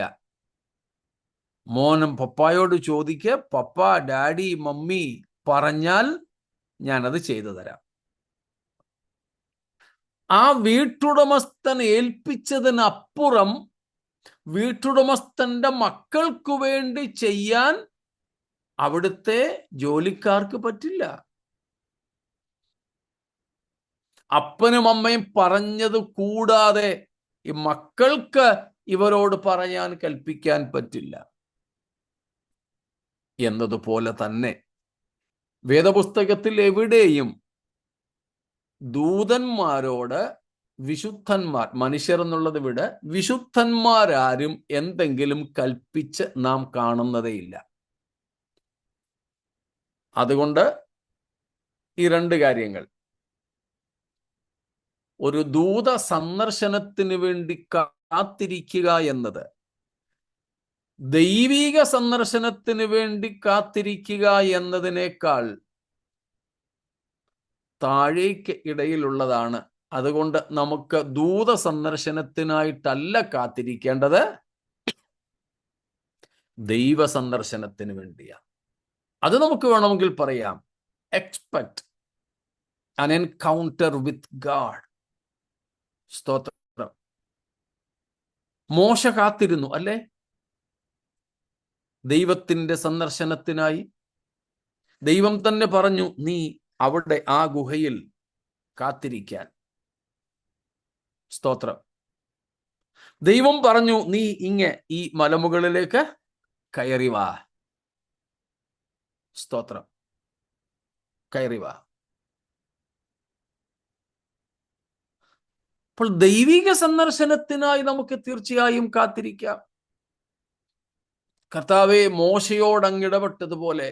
മോനും പപ്പായോട് ചോദിക്കുക, പപ്പ, ഡാഡി, മമ്മി പറഞ്ഞാൽ ഞാനത് ചെയ്തു തരാം. ആ വീട്ടുടമസ്ഥൻ ഏൽപ്പിച്ചതിനപ്പുറം വീട്ടുടമസ്ഥന്റെ മക്കൾക്കു വേണ്ടി ചെയ്യാൻ അവിടുത്തെ ജോലിക്കാർക്ക് പറ്റില്ല. അപ്പനും അമ്മയും പറഞ്ഞത് കൂടാതെ ഈ മക്കൾക്ക് ഇവരോട് പറയാൻ കൽപ്പിക്കാൻ പറ്റില്ല. എന്നതുപോലെ തന്നെ വേദപുസ്തകത്തിൽ എവിടെയും ദൂതന്മാരോട് വിശുദ്ധന്മാർ, മനുഷ്യർ എന്നുള്ളത് വിട്, വിശുദ്ധന്മാരാരും എന്തെങ്കിലും കൽപ്പിച്ച് നാം കാണുന്നതേയില്ല. അതുകൊണ്ട് ഈ രണ്ട് കാര്യങ്ങൾ, ഒരു ദൂത സന്ദർശനത്തിന് വേണ്ടി കാത്തിരിക്കുക എന്നത് ദൈവിക സന്ദർശനത്തിന് വേണ്ടി കാത്തിരിക്കുക എന്നതിനേക്കാൾ താഴേക്ക് ഇടയിലുള്ളതാണ്. അതുകൊണ്ട് നമുക്ക് ദൂത സന്ദർശനത്തിനായിട്ടല്ല കാത്തിരിക്കേണ്ടത്, ദൈവ സന്ദർശനത്തിന് വേണ്ടിയാണ്. അത് നമുക്ക് വേണമെങ്കിൽ പറയാം, expect an encounter with God. സ്തോത്രം. മോശ കാത്തിരുന്നു, അല്ലേ? ദൈവത്തിന്റെ സന്ദർശനത്തിനായി. ദൈവം തന്നെ പറഞ്ഞു, നീ അവിടെ ആ ഗുഹയിൽ കാത്തിരിക്കാൻ. സ്തോത്രം. ദൈവം പറഞ്ഞു, നീ ഈ മലമുകളിലേക്ക് കയറി വാ. സ്തോത്രം. കയറി വാ. അപ്പോൾ ദൈവിക സന്ദർശനത്തിനായി നമുക്ക് തീർച്ചയായും കാത്തിരിക്കാം. കർത്താവേ, മോശയോടങ്ങിടപെട്ടതുപോലെ,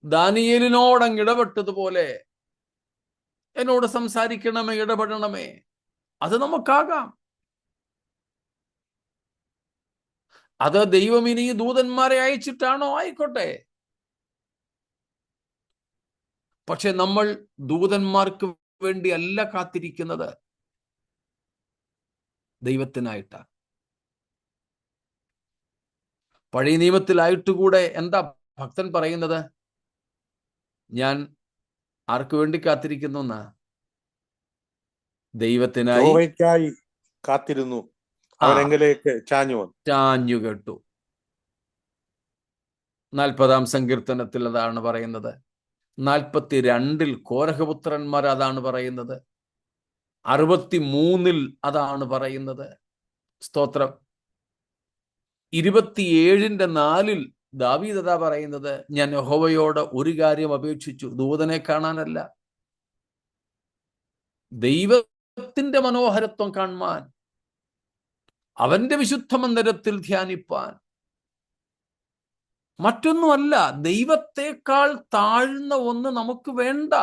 ദാനിയേലിനോടങ്ങിടപെട്ടതുപോലെ എന്നോട് സംസാരിക്കണമേ, ഇടപെടണമേ. അത് നമുക്കാകാം. അത് ദൈവം ഇനി ദൂതന്മാരെ അയച്ചിട്ടാണോ? ആയിക്കോട്ടെ. പക്ഷെ നമ്മൾ ദൂതന്മാർക്ക് വേണ്ടി അല്ല കാത്തിരിക്കുന്നത്, ദൈവത്തിനായിട്ടാണ്. പഴയ നിയമത്തിലായിട്ടുകൂടെ എന്താ ഭക്തൻ പറയുന്നത്? ഞാൻ ആർക്ക് വേണ്ടി കാത്തിരിക്കുന്നു എന്നാ? ദൈവത്തിനായി കാത്തിരുന്നു, അവനെങ്കിലേക്ക് ചാഞ്ഞു കേട്ടു. 40-ാം സങ്കീർത്തനത്തിൽ അതാണ് പറയുന്നത്. 42 കോരഹപുത്രന്മാർ അതാണ് പറയുന്നത്. 63 അതാണ് പറയുന്നത്. സ്തോത്രം. 27:4 ദാവീദ് അതാ പറയുന്നത്, ഞാൻ യഹോവയോട് ഒരു കാര്യം അപേക്ഷിച്ചു, ദൂതനെ കാണാനല്ല, ദൈവത്തിന്റെ മനോഹരത്വം കാണുവാൻ, അവന്റെ വിശുദ്ധ മന്ദിരത്തിൽ ധ്യാനിപ്പാൻ. മറ്റൊന്നുമല്ല, ദൈവത്തെക്കാൾ താഴ്ന്ന ഒന്ന് നമുക്ക് വേണ്ട.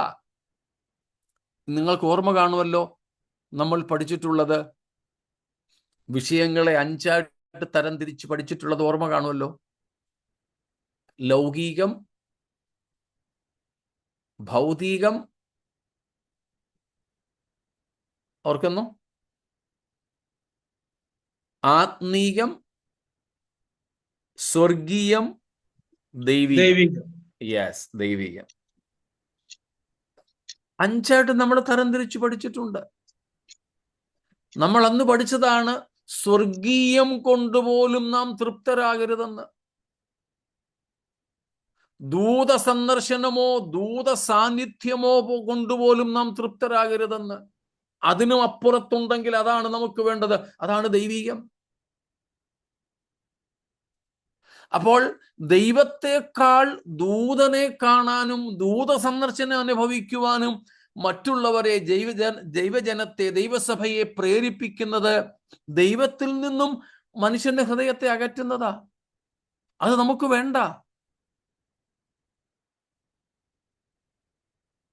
നിങ്ങൾക്ക് ഓർമ്മ കാണുമല്ലോ, നമ്മൾ പഠിച്ചിട്ടുള്ളത്, വിഷയങ്ങളെ 5ആയിട്ട് തരംതിരിച്ച് പഠിച്ചിട്ടുള്ളത് ഓർമ്മ കാണുമല്ലോ. ലൗകികം, ഭൗതികം, ഓർക്കുന്നു, ആത്മീകം, സ്വർഗീയം, ദൈവികം. യെസ്, ദൈവികം. 5ആയിട്ട് നമ്മൾ തരംതിരിച്ച് പഠിച്ചിട്ടുണ്ട്. നമ്മൾ അന്ന് പഠിച്ചതാണ്, സ്വർഗീയം കൊണ്ടുപോലും നാം തൃപ്തരാകരുതെന്ന്. ദൂത സന്ദർശനമോ ദൂത സാന്നിധ്യമോ കൊണ്ടുപോലും നാം തൃപ്തരാകരുതെന്ന്. അതിനും അപ്പുറത്തുണ്ടെങ്കിൽ അതാണ് നമുക്ക് വേണ്ടത്, അതാണ് ദൈവീകം. അപ്പോൾ ദൈവത്തെക്കാൾ ദൂതനെ കാണാനും ദൂത സന്ദർശനം അനുഭവിക്കുവാനും മറ്റുള്ളവരെ, ദൈവജനത്തെ, ദൈവസഭയെ പ്രേരിപ്പിക്കുന്നത് ദൈവത്തിൽ നിന്നും മനുഷ്യന്റെ ഹൃദയത്തെ അകറ്റുന്നതാ. അത് നമുക്ക് വേണ്ട.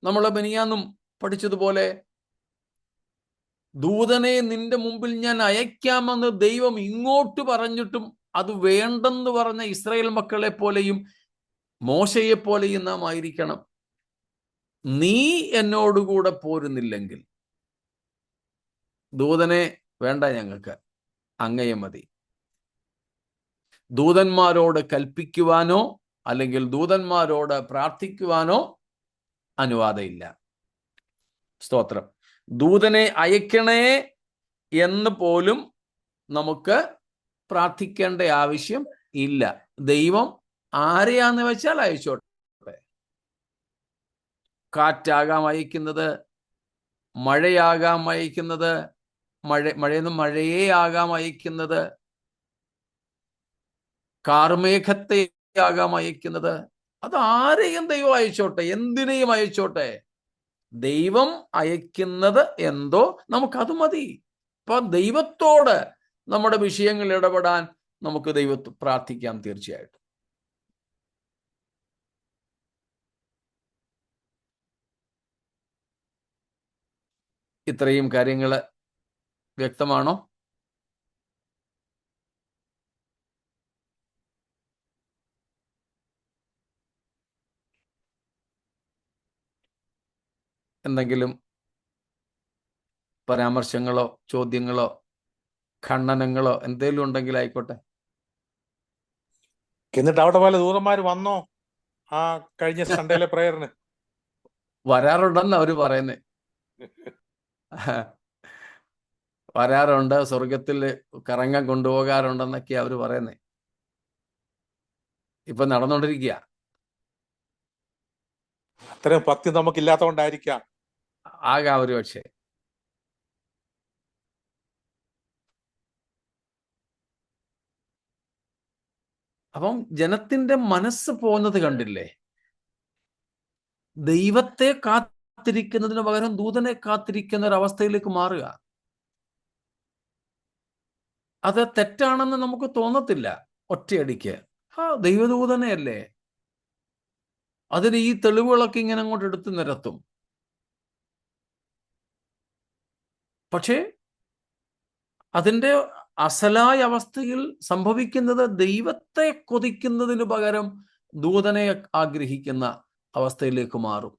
നമ്മൾ മിനിയാന്നും പഠിച്ചതുപോലെ, ദൂതനെ നിന്റെ മുമ്പിൽ ഞാൻ അയക്കാമെന്ന് ദൈവം ഇങ്ങോട്ട് പറഞ്ഞിട്ടും അത് വേണ്ടെന്ന് പറഞ്ഞ ഇസ്രായേൽ മക്കളെ പോലെയും മോശയെ പോലെയും നാം ആയിരിക്കണം. നീ എന്നോടുകൂടെ പോരുന്നില്ലെങ്കിൽ ദൂതനെ വേണ്ട, ഞങ്ങൾക്ക് അങ്ങയെ മതി. ദൂതന്മാരോട് കൽപ്പിക്കുവാനോ അല്ലെങ്കിൽ ദൂതന്മാരോട് പ്രാർത്ഥിക്കുവാനോ അനുവാദമില്ല. സ്തോത്രം. ദൂതനെ അയക്കണേ എന്ന് പോലും നമുക്ക് പ്രാർത്ഥിക്കേണ്ട ആവശ്യം ഇല്ല. ദൈവം ആരെയാന്ന് വെച്ചാൽ അയച്ചോട്ടെ. കാറ്റാകാം അയക്കുന്നത്, മഴയാകാം അയക്കുന്നത്, മഴയെന്ന് മഴയെ ആകാം അയക്കുന്നത്, കാർമേഘത്തെ ആകാം അയക്കുന്നത്. അത് ആരെയും ദൈവം അയച്ചോട്ടെ, എന്തിനേയും അയച്ചോട്ടെ. ദൈവം അയക്കുന്നത് എന്തോ നമുക്കത് മതി. അപ്പൊ ദൈവത്തോട് നമ്മുടെ വിഷയങ്ങളിൽ ഇടപെടാൻ നമുക്ക് ദൈവത്തെ പ്രാർത്ഥിക്കാം, തീർച്ചയായിട്ടും. ഇത്രയും കാര്യങ്ങൾ വ്യക്തമാണോ? എന്തെങ്കിലും പരാമർശങ്ങളോ ചോദ്യങ്ങളോ ഖണ്ഡനങ്ങളോ എന്തെങ്കിലും ഉണ്ടെങ്കിൽ ആയിക്കോട്ടെ. എന്നിട്ട് അവിടെ പല ദൂതന്മാർ വന്നോ ആ കഴിഞ്ഞ സൺഡേയിലെ പ്രയറിന്? വരാറുണ്ടെന്ന് അവര് പറയുന്നേ. വരാറുണ്ട്, സ്വർഗത്തിൽ കറങ്ങാൻ കൊണ്ടുപോകാറുണ്ടെന്നൊക്കെ അവര് പറയുന്നേ. ഇപ്പൊ നടന്നുകൊണ്ടിരിക്കുക. അത്രയും ഭക്തി നമുക്കില്ലാത്തതുകൊണ്ടായിരിക്കാം. ആകാം ഒരു പക്ഷേ. അപ്പം ജനത്തിന്റെ മനസ്സ് പോകുന്നത് കണ്ടില്ലേ? ദൈവത്തെ കാത്തിരിക്കുന്നതിന് പകരം ദൂതനെ കാത്തിരിക്കുന്ന ഒരവസ്ഥയിലേക്ക് മാറുക. അത് തെറ്റാണെന്ന് നമുക്ക് തോന്നത്തില്ല ഒറ്റയടിക്ക്. ദൈവദൂതനെയല്ലേ, അതിന് ഈ തെളിവുകളൊക്കെ ഇങ്ങനെ അങ്ങോട്ട് എടുത്തു നിരത്തും. പക്ഷേ അതിൻ്റെ അസലായ അവസ്ഥയിൽ സംഭവിക്കുന്നത് ദൈവത്തെ കൊതിക്കുന്നതിന് പകരം ദൂതനെ ആഗ്രഹിക്കുന്ന അവസ്ഥയിലേക്ക് മാറും.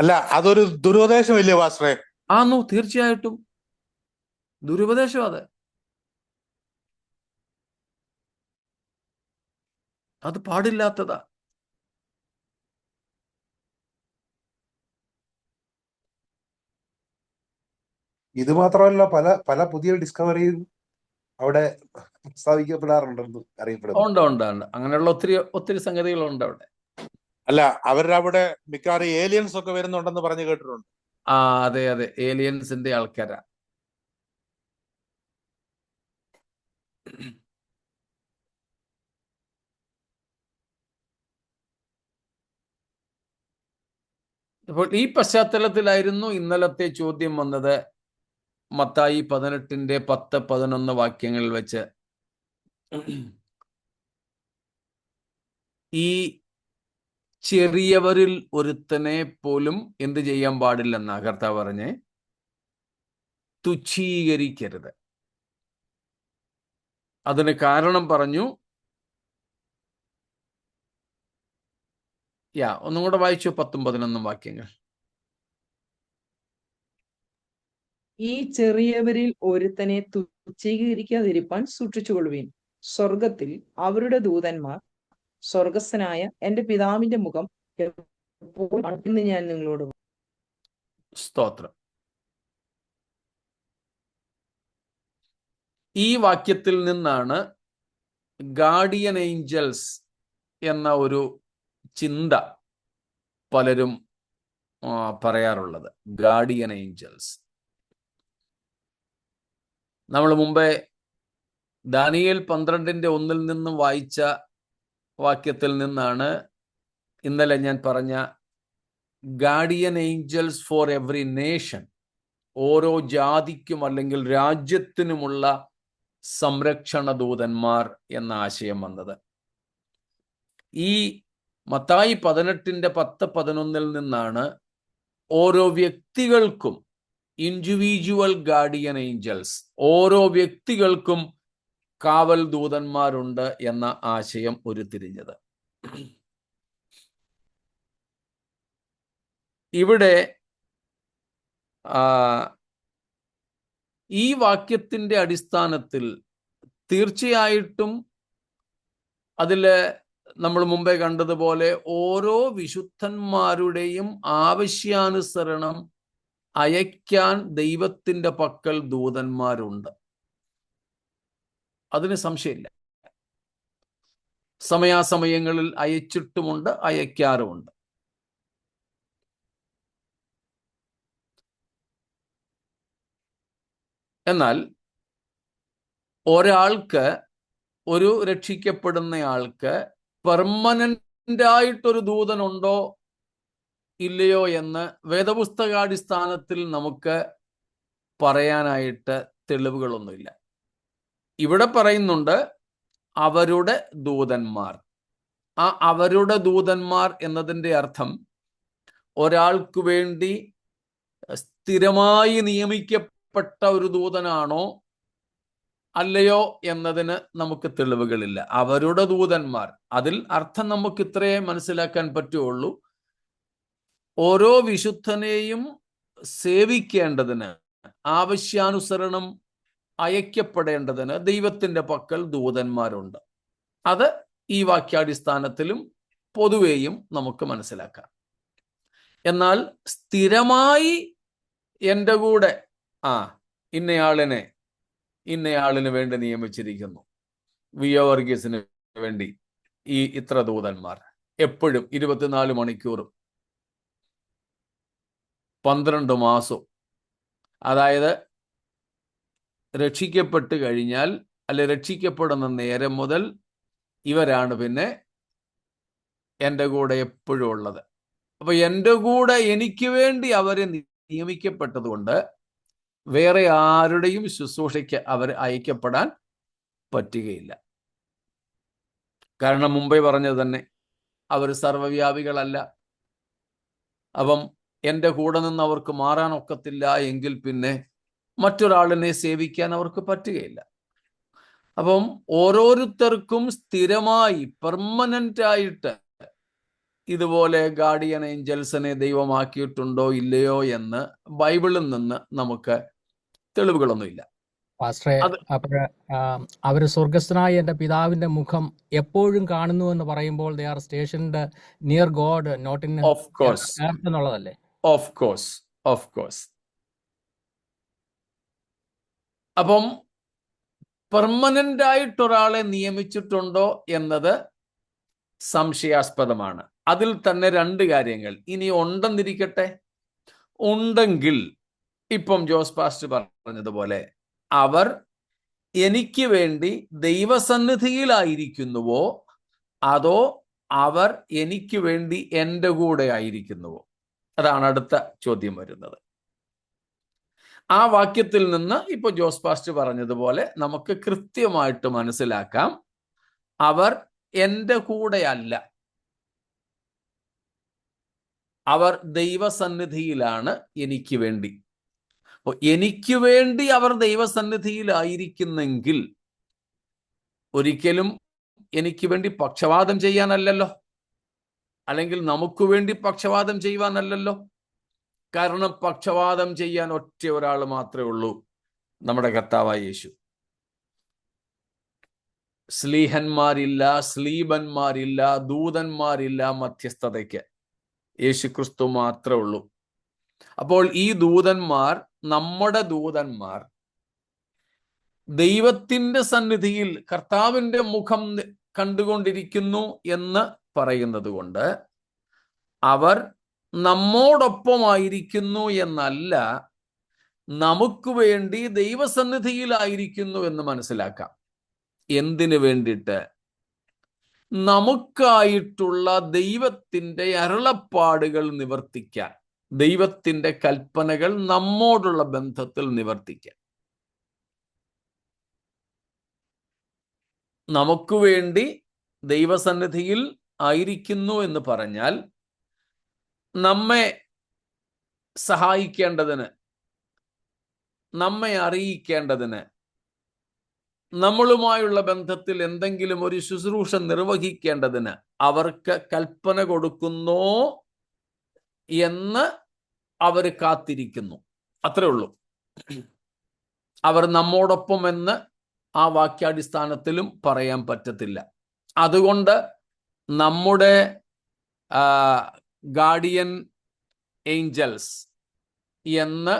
അല്ല, അതൊരു ദുരുപദേശമില്ലേ പാസ്റ്ററെ? ആന്നു, തീർച്ചയായിട്ടും ദുരുപദേശം. അത് പാടില്ലാത്തതാ. ഇത് മാത്രമല്ല, പല പല പുതിയ ഡിസ്കവറിയും അവിടെ പ്രസ്താവിക്കപ്പെടാറുണ്ടെന്ന് അറിയപ്പെടുന്നു. ഉണ്ട്. അങ്ങനെയുള്ള ഒത്തിരി സംഗതികളുണ്ട് അവിടെ. അല്ല, അവരുടെ അവിടെ മിക്കവാറും ഏലിയൻസ് ഒക്കെ വരുന്നുണ്ടെന്ന് പറഞ്ഞു കേട്ടിട്ടുണ്ട്. ആ, അതെ അതെ, ഏലിയൻസിന്റെ ആൾക്കാരാ. അപ്പോൾ ഈ പശ്ചാത്തലത്തിലായിരുന്നു ഇന്നലത്തെ ചോദ്യം വന്നത്. മത്തായി 18:10-11 വാക്യങ്ങളിൽ വെച്ച് ഈ ചെറിയവരിൽ ഒരുത്തനെ പോലും എന്ത് ചെയ്യാൻ പാടില്ലെന്നാ കർത്താവ് പറഞ്ഞേ? തുച്ഛീകരിക്കരുത്. അതിന് കാരണം പറഞ്ഞു. ഒന്നും കൂടെ വായിച്ചു 10-11 വാക്യങ്ങൾ. ഈ ചെറിയവരിൽ ഒരുത്തനെ തുച്ഛീകരിക്കാതിരിപ്പാൻ സൂക്ഷിച്ചുകൊള്ളുവീൻ. സ്വർഗത്തിൽ അവരുടെ ദൂതന്മാർ സ്വർഗസ്ഥനായ എന്റെ പിതാവിന്റെ മുഖം എപ്പോൾ എന്ന് ഞാൻ നിങ്ങളോട് പറയും. സ്തോത്രം. ഈ വാക്യത്തിൽ നിന്നാണ് ഗാർഡിയൻ ഏഞ്ചൽസ് എന്ന ഒരു ചിന്ത പലരും പറയാറുള്ളത്. Guardian angels. നമ്മൾ മുമ്പേ ദാനിയേൽ 12:1 നിന്നും വായിച്ച വാക്യത്തിൽ നിന്നാണ് ഇന്നലെ ഞാൻ പറഞ്ഞ guardian angels for every nation, ഓരോ ജാതിക്കും അല്ലെങ്കിൽ രാജ്യത്തിനുമുള്ള സംരക്ഷണ ദൂതന്മാർ എന്ന ആശയം വന്നത്. ഈ മത്തായി 18:10-11 നിന്നാണ് ഓരോ വ്യക്തികൾക്കും ഇൻഡിവിജ്വൽ ഗാർഡിയൻ ഏഞ്ചൽസ്, ഓരോ വ്യക്തികൾക്കും കാവൽ ദൂതന്മാരുണ്ട് എന്ന ആശയം ഉരുത്തിരിഞ്ഞത്. ഇവിടെ ഈ വാക്യത്തിന്റെ അടിസ്ഥാനത്തിൽ തീർച്ചയായിട്ടും അതില് നമ്മൾ മുമ്പേ കണ്ടതുപോലെ ഓരോ വിശുദ്ധന്മാരുടെയും ആവശ്യാനുസരണം അയക്കാൻ ദൈവത്തിന്റെ പക്കൽ ദൂതന്മാരുണ്ട്. അതിന് സംശയമില്ല. സമയാസമയങ്ങളിൽ അയച്ചിട്ടുമുണ്ട്, അയക്കാറുമുണ്ട്. എന്നാൽ ഒരാൾക്ക്, ഒരു രക്ഷിക്കപ്പെടുന്നയാൾക്ക് പെർമനന്റ് ആയിട്ടൊരു ദൂതനുണ്ടോ ഇല്ലയോ എന്ന് വേദപുസ്തകാടിസ്ഥാനത്തിൽ നമുക്ക് പറയാനായിട്ട് തെളിവുകളൊന്നുമില്ല. ഇവിടെ പറയുന്നുണ്ട് അവരുടെ ദൂതന്മാർ. ആ അവരുടെ ദൂതന്മാർ എന്നതിൻ്റെ അർത്ഥം ഒരാൾക്ക് വേണ്ടി സ്ഥിരമായി നിയമിക്കപ്പെട്ട ഒരു ദൂതനാണോ അല്ലയോ എന്നതിന് നമുക്ക് തെളിവുകളില്ല. അവരുടെ ദൂതന്മാർ, അതിൽ അർത്ഥം നമുക്ക് ഇത്രയേ മനസ്സിലാക്കാൻ പറ്റുള്ളൂ. ഓരോ വിശുദ്ധനെയും സേവിക്കേണ്ടതിന്, ആവശ്യാനുസരണം അയക്കപ്പെടേണ്ടതിന് ദൈവത്തിന്റെ പക്കൽ ദൂതന്മാരുണ്ട്. അത് ഈ വാക്യാടിസ്ഥാനത്തിലും പൊതുവേയും നമുക്ക് മനസ്സിലാക്കാം. എന്നാൽ സ്ഥിരമായി എൻ്റെ കൂടെ ഇന്നയാളിന് വേണ്ടി നിയമിച്ചിരിക്കുന്നു, വിയോ വർഗീസിന് വേണ്ടി ഇത്ര ദൂതന്മാർ, എപ്പോഴും 24 മണിക്കൂറും 12 മാസവും, അതായത് രക്ഷിക്കപ്പെട്ട് കഴിഞ്ഞാൽ അല്ലെ രക്ഷിക്കപ്പെടുന്ന നേരം മുതൽ ഇവരാണ് പിന്നെ എൻ്റെ കൂടെ എപ്പോഴും ഉള്ളത്. അപ്പൊ എൻ്റെ കൂടെ എനിക്ക് വേണ്ടി അവരെ നിയമിക്കപ്പെട്ടത് കൊണ്ട് വേറെ ആരുടെയും ശുശ്രൂഷയ്ക്ക് അവർ അയക്കപ്പെടാൻ പറ്റുകയില്ല. കാരണം മുമ്പേ പറഞ്ഞത് തന്നെ, അവർ സർവ്വവ്യാപികളല്ല. അപ്പം എൻ്റെ കൂടെ നിന്ന് അവർക്ക് മാറാനൊക്കത്തില്ല എങ്കിൽ പിന്നെ മറ്റൊരാളിനെ സേവിക്കാൻ അവർക്ക് പറ്റുകയില്ല. അപ്പം ഓരോരുത്തർക്കും സ്ഥിരമായി പെർമനന്റ് ആയിട്ട് ഇതുപോലെ ഗാർഡിയൻ ഏഞ്ചൽസിനെ ദൈവമാക്കിയിട്ടുണ്ടോ ഇല്ലയോ എന്ന് ബൈബിളിൽ നിന്ന് നമുക്ക് തെളിവുകളൊന്നുമില്ല. പാസ്റ്ററെ, അപ്പോൾ അവര് സ്വർഗസ്ഥനായ എൻ്റെ പിതാവിന്റെ മുഖം എപ്പോഴും കാണുന്നു എന്ന് പറയുമ്പോൾ they are stationed near God, not in earth എന്നുള്ളതല്ലേ? Of course. അപ്പം പെർമനന്റ് ആയിട്ട് ഒരാളെ നിയമിച്ചിട്ടുണ്ടോ എന്നത് സംശയാസ്പദമാണ്. അതിൽ തന്നെ 2 കാര്യങ്ങൾ ഇനി ഉണ്ടെന്നിരിക്കട്ടെ. ഉണ്ടെങ്കിൽ ഇപ്പം ജോസ് പാസ്റ്റർ പറഞ്ഞതുപോലെ അവർ എനിക്ക് വേണ്ടി ദൈവസന്നിധിയിലായിരിക്കുന്നുവോ അതോ അവർ എനിക്ക് വേണ്ടി എൻ്റെ കൂടെ ആയിരിക്കുന്നുവോ? അതാണ് അടുത്ത ചോദ്യം വരുന്നത്. ആ വാക്യത്തിൽ നിന്ന് ഇപ്പോൾ ജോസ് പാസ്റ്റർ പറഞ്ഞതുപോലെ നമുക്ക് കൃത്യമായിട്ട് മനസ്സിലാക്കാം, അവർ എൻ്റെ കൂടെയല്ല, അവർ ദൈവസന്നിധിയിലാണ് എനിക്ക് വേണ്ടി. അപ്പോൾ എനിക്ക് വേണ്ടി അവർ ദൈവസന്നിധിയിലായിരിക്കുന്നെങ്കിൽ ഒരിക്കലും എനിക്ക് വേണ്ടി പക്ഷവാദം ചെയ്യാനല്ലല്ലോ, അല്ലെങ്കിൽ നമുക്ക് വേണ്ടി പക്ഷവാദം ചെയ്യുവാനല്ലല്ലോ. കാരണം പക്ഷവാദം ചെയ്യാൻ ഒറ്റ ഒരാൾ മാത്രമേ ഉള്ളൂ, നമ്മുടെ കർത്താവായ യേശു. സ്ലീഹന്മാരില്ല, സ്ലീബന്മാരില്ല, ദൂതന്മാരില്ല മധ്യസ്ഥതയ്ക്ക്. യേശു ക്രിസ്തു മാത്രമേ ഉള്ളൂ. അപ്പോൾ ഈ ദൂതന്മാർ, നമ്മുടെ ദൂതന്മാർ ദൈവത്തിന്റെ സന്നിധിയിൽ കർത്താവിന്റെ മുഖം കണ്ടുകൊണ്ടിരിക്കുന്നു എന്ന് പറയുന്നത് കൊണ്ട് അവർ നമ്മോടൊപ്പമായിരിക്കുന്നു എന്നല്ല, നമുക്ക് വേണ്ടി ദൈവസന്നിധിയിലായിരിക്കുന്നു എന്ന് മനസ്സിലാക്കാം. എന്തിനു വേണ്ടിയിട്ട്? നമുക്കായിട്ടുള്ള ദൈവത്തിന്റെ അരുളപ്പാടുകൾ നിവർത്തിക്കാൻ, ദൈവത്തിന്റെ കൽപ്പനകൾ നമ്മോടുള്ള ബന്ധത്തിൽ നിവർത്തിക്കാൻ. നമുക്ക് വേണ്ടി ദൈവസന്നിധിയിൽ ആയിരിക്കുന്നു എന്ന് പറഞ്ഞാൽ നമ്മെ സഹായിക്കേണ്ടതിന്, നമ്മെ അറിയിക്കേണ്ടതിന്, നമ്മളുമായുള്ള ബന്ധത്തിൽ എന്തെങ്കിലും ഒരു ശുശ്രൂഷ നിർവഹിക്കേണ്ടതിന് അവർക്ക് കൽപ്പന കൊടുക്കുന്നോ എന്ന് അവർ കാത്തിരിക്കുന്നു. അത്രേ ഉള്ളൂ. അവർ നമ്മോടൊപ്പം എന്ന് ആ വാക്യാടിസ്ഥാനത്തിലും പറയാൻ പറ്റത്തില്ല. അതുകൊണ്ട് നമ്മുടെ ഗാർഡിയൻ ഏഞ്ചൽസ് എന്ന്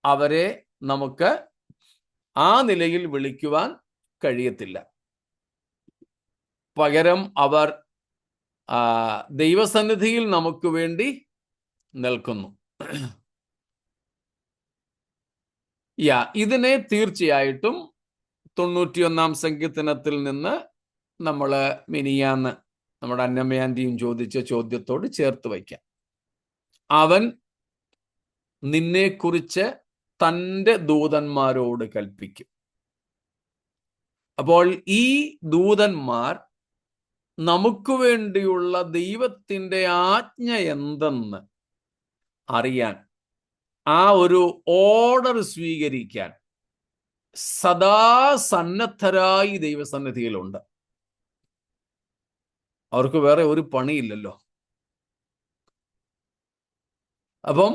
അവരെ നമുക്ക് ആ നിലയിൽ വിളിക്കുവാൻ കഴിയത്തില്ല. പകരം അവർ ദൈവസന്നിധിയിൽ നമുക്ക് വേണ്ടി നിൽക്കുന്നു. ഇതിനെ തീർച്ചയായിട്ടും 91-ാം സങ്കീർത്തനത്തിൽ നിന്ന് നമ്മൾ മിനിയാന്ന് നമ്മുടെ അന്നമ്മയാന്റിയും ചോദിച്ച ചോദ്യത്തോട് ചേർത്ത് വയ്ക്കാം. അവൻ നിന്നെക്കുറിച്ച് തൻ്റെ ദൂതന്മാരോട് കൽപ്പിക്കും. അപ്പോൾ ഈ ദൂതന്മാർ നമുക്ക് വേണ്ടിയുള്ള ദൈവത്തിൻ്റെ ആജ്ഞ എന്തെന്ന് അറിയാൻ, ആ ഒരു ഓർഡർ സ്വീകരിക്കാൻ സദാ സന്നദ്ധരായി ദൈവസന്നിധിയിലുണ്ട്. അവർക്ക് വേറെ ഒരു പണിയില്ലല്ലോ. അപ്പം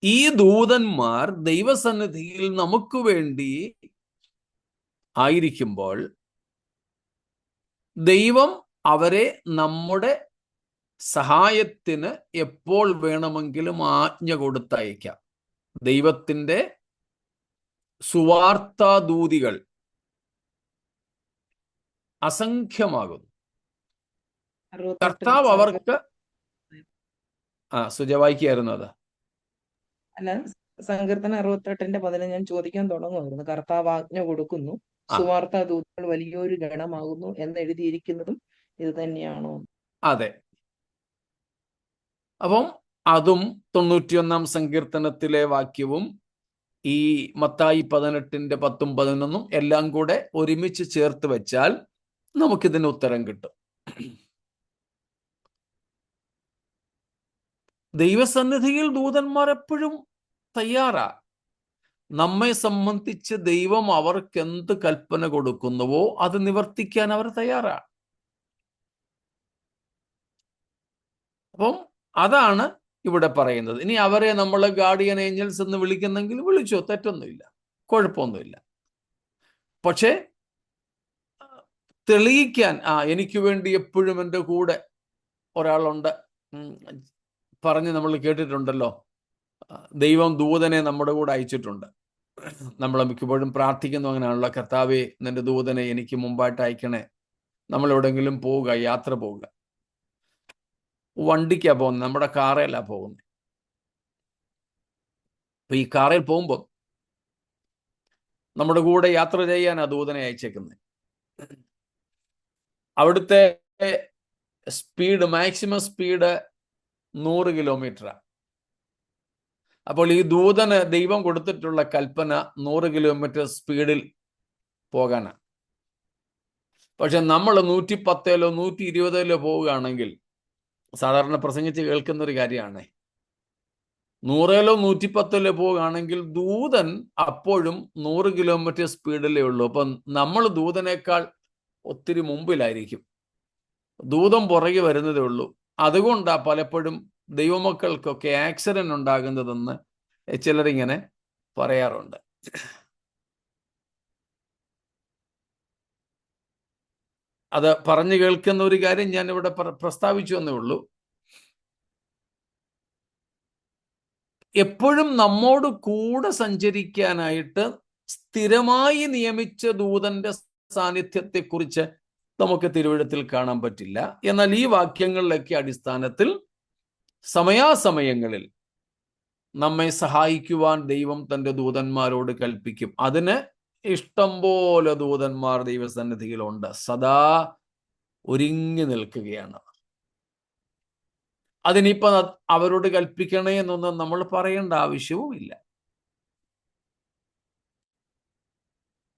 ഈ ദൂതന്മാർ ദൈവസന്നിധിയിൽ നമുക്ക് വേണ്ടി ആയിരിക്കുമ്പോൾ ദൈവം അവരെ നമ്മുടെ സഹായത്തിന് എപ്പോൾ വേണമെങ്കിലും ആജ്ഞ കൊടുത്തയക്കാം. ദൈവത്തിൻ്റെ സുവാർത്താദൂതികൾ അസംഖ്യമാകുന്നു. കർത്താവ് അവർക്ക് സുജവായിക്കായിരുന്നു അത്. അല്ല, സങ്കീർത്തനം 68:15 ഞാൻ ചോദിക്കാൻ തുടങ്ങുമായിരുന്നു. കർത്താവ് ആജ്ഞ കൊടുക്കുന്നു, സുവാർത്താ ദൂതകൾ വലിയൊരു ഗണമാകുന്നു എന്ന് എഴുതിയിരിക്കുന്നതും ഇത് തന്നെയാണോ? അതെ. അപ്പം അതും 91-ാം സങ്കീർത്തനത്തിലെ വാക്യവും ഈ മത്തായി 18:10-11 എല്ലാം കൂടെ ഒരുമിച്ച് ചേർത്ത് വെച്ചാൽ നമുക്കിതിന് ഉത്തരം കിട്ടും. ദൈവസന്നിധിയിൽ ദൂതന്മാർ എപ്പോഴും തയ്യാറാ. നമ്മെ സംബന്ധിച്ച് ദൈവം അവർക്ക് എന്ത് കൽപ്പന കൊടുക്കുന്നുവോ അത് നിവർത്തിക്കാൻ അവർ തയ്യാറാ. അപ്പം അതാണ് ഇവിടെ പറയുന്നത്. ഇനി അവരെ നമ്മൾ ഗാർഡിയൻ ഏഞ്ചൽസ് എന്ന് വിളിക്കുന്നെങ്കിൽ വിളിച്ചോ, തെറ്റൊന്നുമില്ല, കുഴപ്പമൊന്നുമില്ല. പക്ഷേ തെളിയിക്കാൻ എനിക്ക് വേണ്ടി എപ്പോഴും എൻ്റെ കൂടെ ഒരാളുണ്ട് പറഞ്ഞ് നമ്മൾ കേട്ടിട്ടുണ്ടല്ലോ. ദൈവം ദൂതനെ നമ്മുടെ കൂടെ അയച്ചിട്ടുണ്ട്. നമ്മൾ മിക്കപ്പോഴും പ്രാർത്ഥിക്കുന്നു അങ്ങനെയാണല്ലോ, കർത്താവേ നിന്റെ ദൂതനെ എനിക്ക് മുമ്പായിട്ട് അയക്കണേ. നമ്മൾ എവിടെയെങ്കിലും പോവുക, യാത്ര പോവുക. വണ്ടിക്കാണ് പോകുന്നത്, നമ്മുടെ കാറിലാണ് പോകുന്നത്. അപ്പൊ ഈ കാറിൽ പോകുമ്പോൾ നമ്മുടെ കൂടെ യാത്ര ചെയ്യാനാണ് ദൂതനെ അയച്ചേക്കുന്നത്. അവിടുത്തെ സ്പീഡ്, മാക്സിമം സ്പീഡ് 100 കിലോമീറ്ററാണ്. അപ്പോൾ ഈ ദൂതന് ദൈവം കൊടുത്തിട്ടുള്ള കൽപ്പന 100 കിലോമീറ്റർ സ്പീഡിൽ പോകാനാണ്. പക്ഷെ നമ്മൾ 110 120 പോവുകയാണെങ്കിൽ, സാധാരണ പ്രസംഗിച്ച് കേൾക്കുന്ന ഒരു കാര്യമാണ്, 100 110 പോവുകയാണെങ്കിൽ ദൂതൻ അപ്പോഴും 100 കിലോമീറ്റർ സ്പീഡിലേ ഉള്ളൂ. അപ്പം നമ്മൾ ദൂതനേക്കാൾ ഒത്തിരി മുമ്പിലായിരിക്കും, ദൂതം പുറകെ വരുന്നതേ ഉള്ളൂ. അതുകൊണ്ടാണ് പലപ്പോഴും ദൈവമക്കൾക്കൊക്കെ ആക്സിഡന്റ് ഉണ്ടാകുന്നതെന്ന് ചിലരിങ്ങനെ പറയാറുണ്ട്. അത് പറഞ്ഞു കേൾക്കുന്ന ഒരു കാര്യം ഞാൻ ഇവിടെ പ്രസ്താവിച്ചു എന്നേ ഉള്ളൂ. എപ്പോഴും നമ്മോട് കൂടെ സഞ്ചരിക്കാനായിട്ട് സ്ഥിരമായി നിയമിച്ച ദൂതന്റെ സാന്നിധ്യത്തെക്കുറിച്ച് നമുക്ക് തിരുവെഴുത്തിൽ കാണാൻ പറ്റില്ല. എന്നാൽ ഈ വാക്യങ്ങളിലൊക്കെ അടിസ്ഥാനത്തിൽ സമയാസമയങ്ങളിൽ നമ്മെ സഹായിക്കുവാൻ ദൈവം തൻ്റെ ദൂതന്മാരോട് കൽപ്പിക്കും. അതിന് ഇഷ്ടം പോലെ ദൂതന്മാർ ദൈവസന്നിധിയിലുണ്ട്, സദാ ഒരുങ്ങി നിൽക്കുകയാണ്. അതിനിപ്പോ അവരോട് കൽപ്പിക്കണേ എന്നൊന്നും നമ്മൾ പറയേണ്ട ആവശ്യവുമില്ല.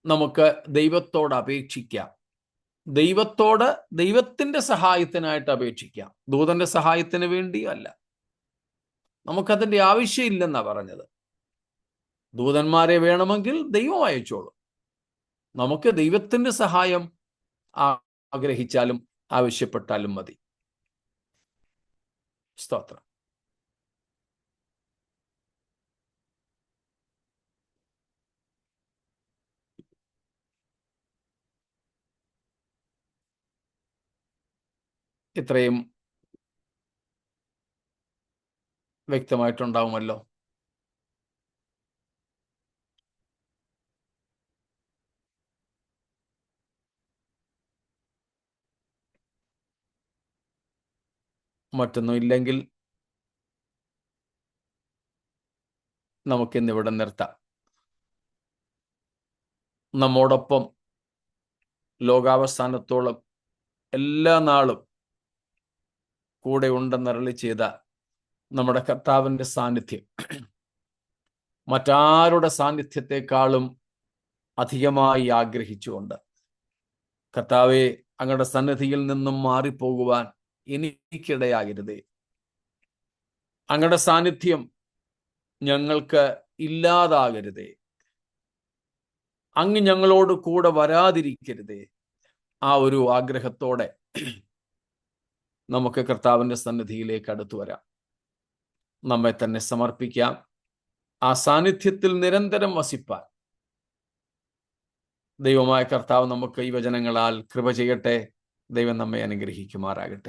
നമുക്ക് ദൈവത്തോട് അപേക്ഷിക്കാം, ദൈവത്തോട് ദൈവത്തിന്റെ സഹായത്തിനായിട്ട് അപേക്ഷിക്കാം, ദൂതന്റെ സഹായത്തിന് വേണ്ടിയല്ല. നമുക്കതിൻ്റെ ആവശ്യമില്ലെന്നാ പറഞ്ഞത്. ദൂതന്മാരെ വേണമെങ്കിൽ ദൈവം അയച്ചോളൂ. നമുക്ക് ദൈവത്തിന്റെ സഹായം ആഗ്രഹിച്ചാലും ആവശ്യപ്പെട്ടാലും മതി. സ്തോത്രം. ഇത്രയും വ്യക്തമായിട്ടുണ്ടാവുമല്ലോ. മറ്റൊന്നും ഇല്ലെങ്കിൽ നമുക്കിന്നിവിടെ നിർത്താം. നമ്മോടൊപ്പം ലോകാവസാനത്തോളം എല്ലാ നാളും കൂടെ ഉണ്ടെന്നരുളി ചെയ്ത നമ്മുടെ കർത്താവിൻ്റെ സാന്നിധ്യം മറ്റാരുടെ സാന്നിധ്യത്തെക്കാളും അധികമായി ആഗ്രഹിച്ചുകൊണ്ട്, കർത്താവെ, അങ്ങയുടെ സന്നിധിയിൽ നിന്നും മാറിപ്പോകുവാൻ എനിക്കിടയാകരുതേ. അങ്ങയുടെ സാന്നിധ്യം ഞങ്ങൾക്ക് ഇല്ലാതാകരുതേ. അങ്ങ് ഞങ്ങളോട് കൂടെ വരാതിരിക്കരുതേ. ആ ഒരു ആഗ്രഹത്തോടെ നമുക്ക് കർത്താവിൻ്റെ സന്നിധിയിലേക്ക് അടുത്തു വരാം, നമ്മെ തന്നെ സമർപ്പിക്കാം. ആ സാന്നിധ്യത്തിൽ നിരന്തരം വസിപ്പാൻ ദൈവമായ കർത്താവ് നമുക്ക് ഈ വചനങ്ങളാൽ കൃപ ചെയ്യട്ടെ. ദൈവം നമ്മെ അനുഗ്രഹിക്കുമാറാകട്ടെ.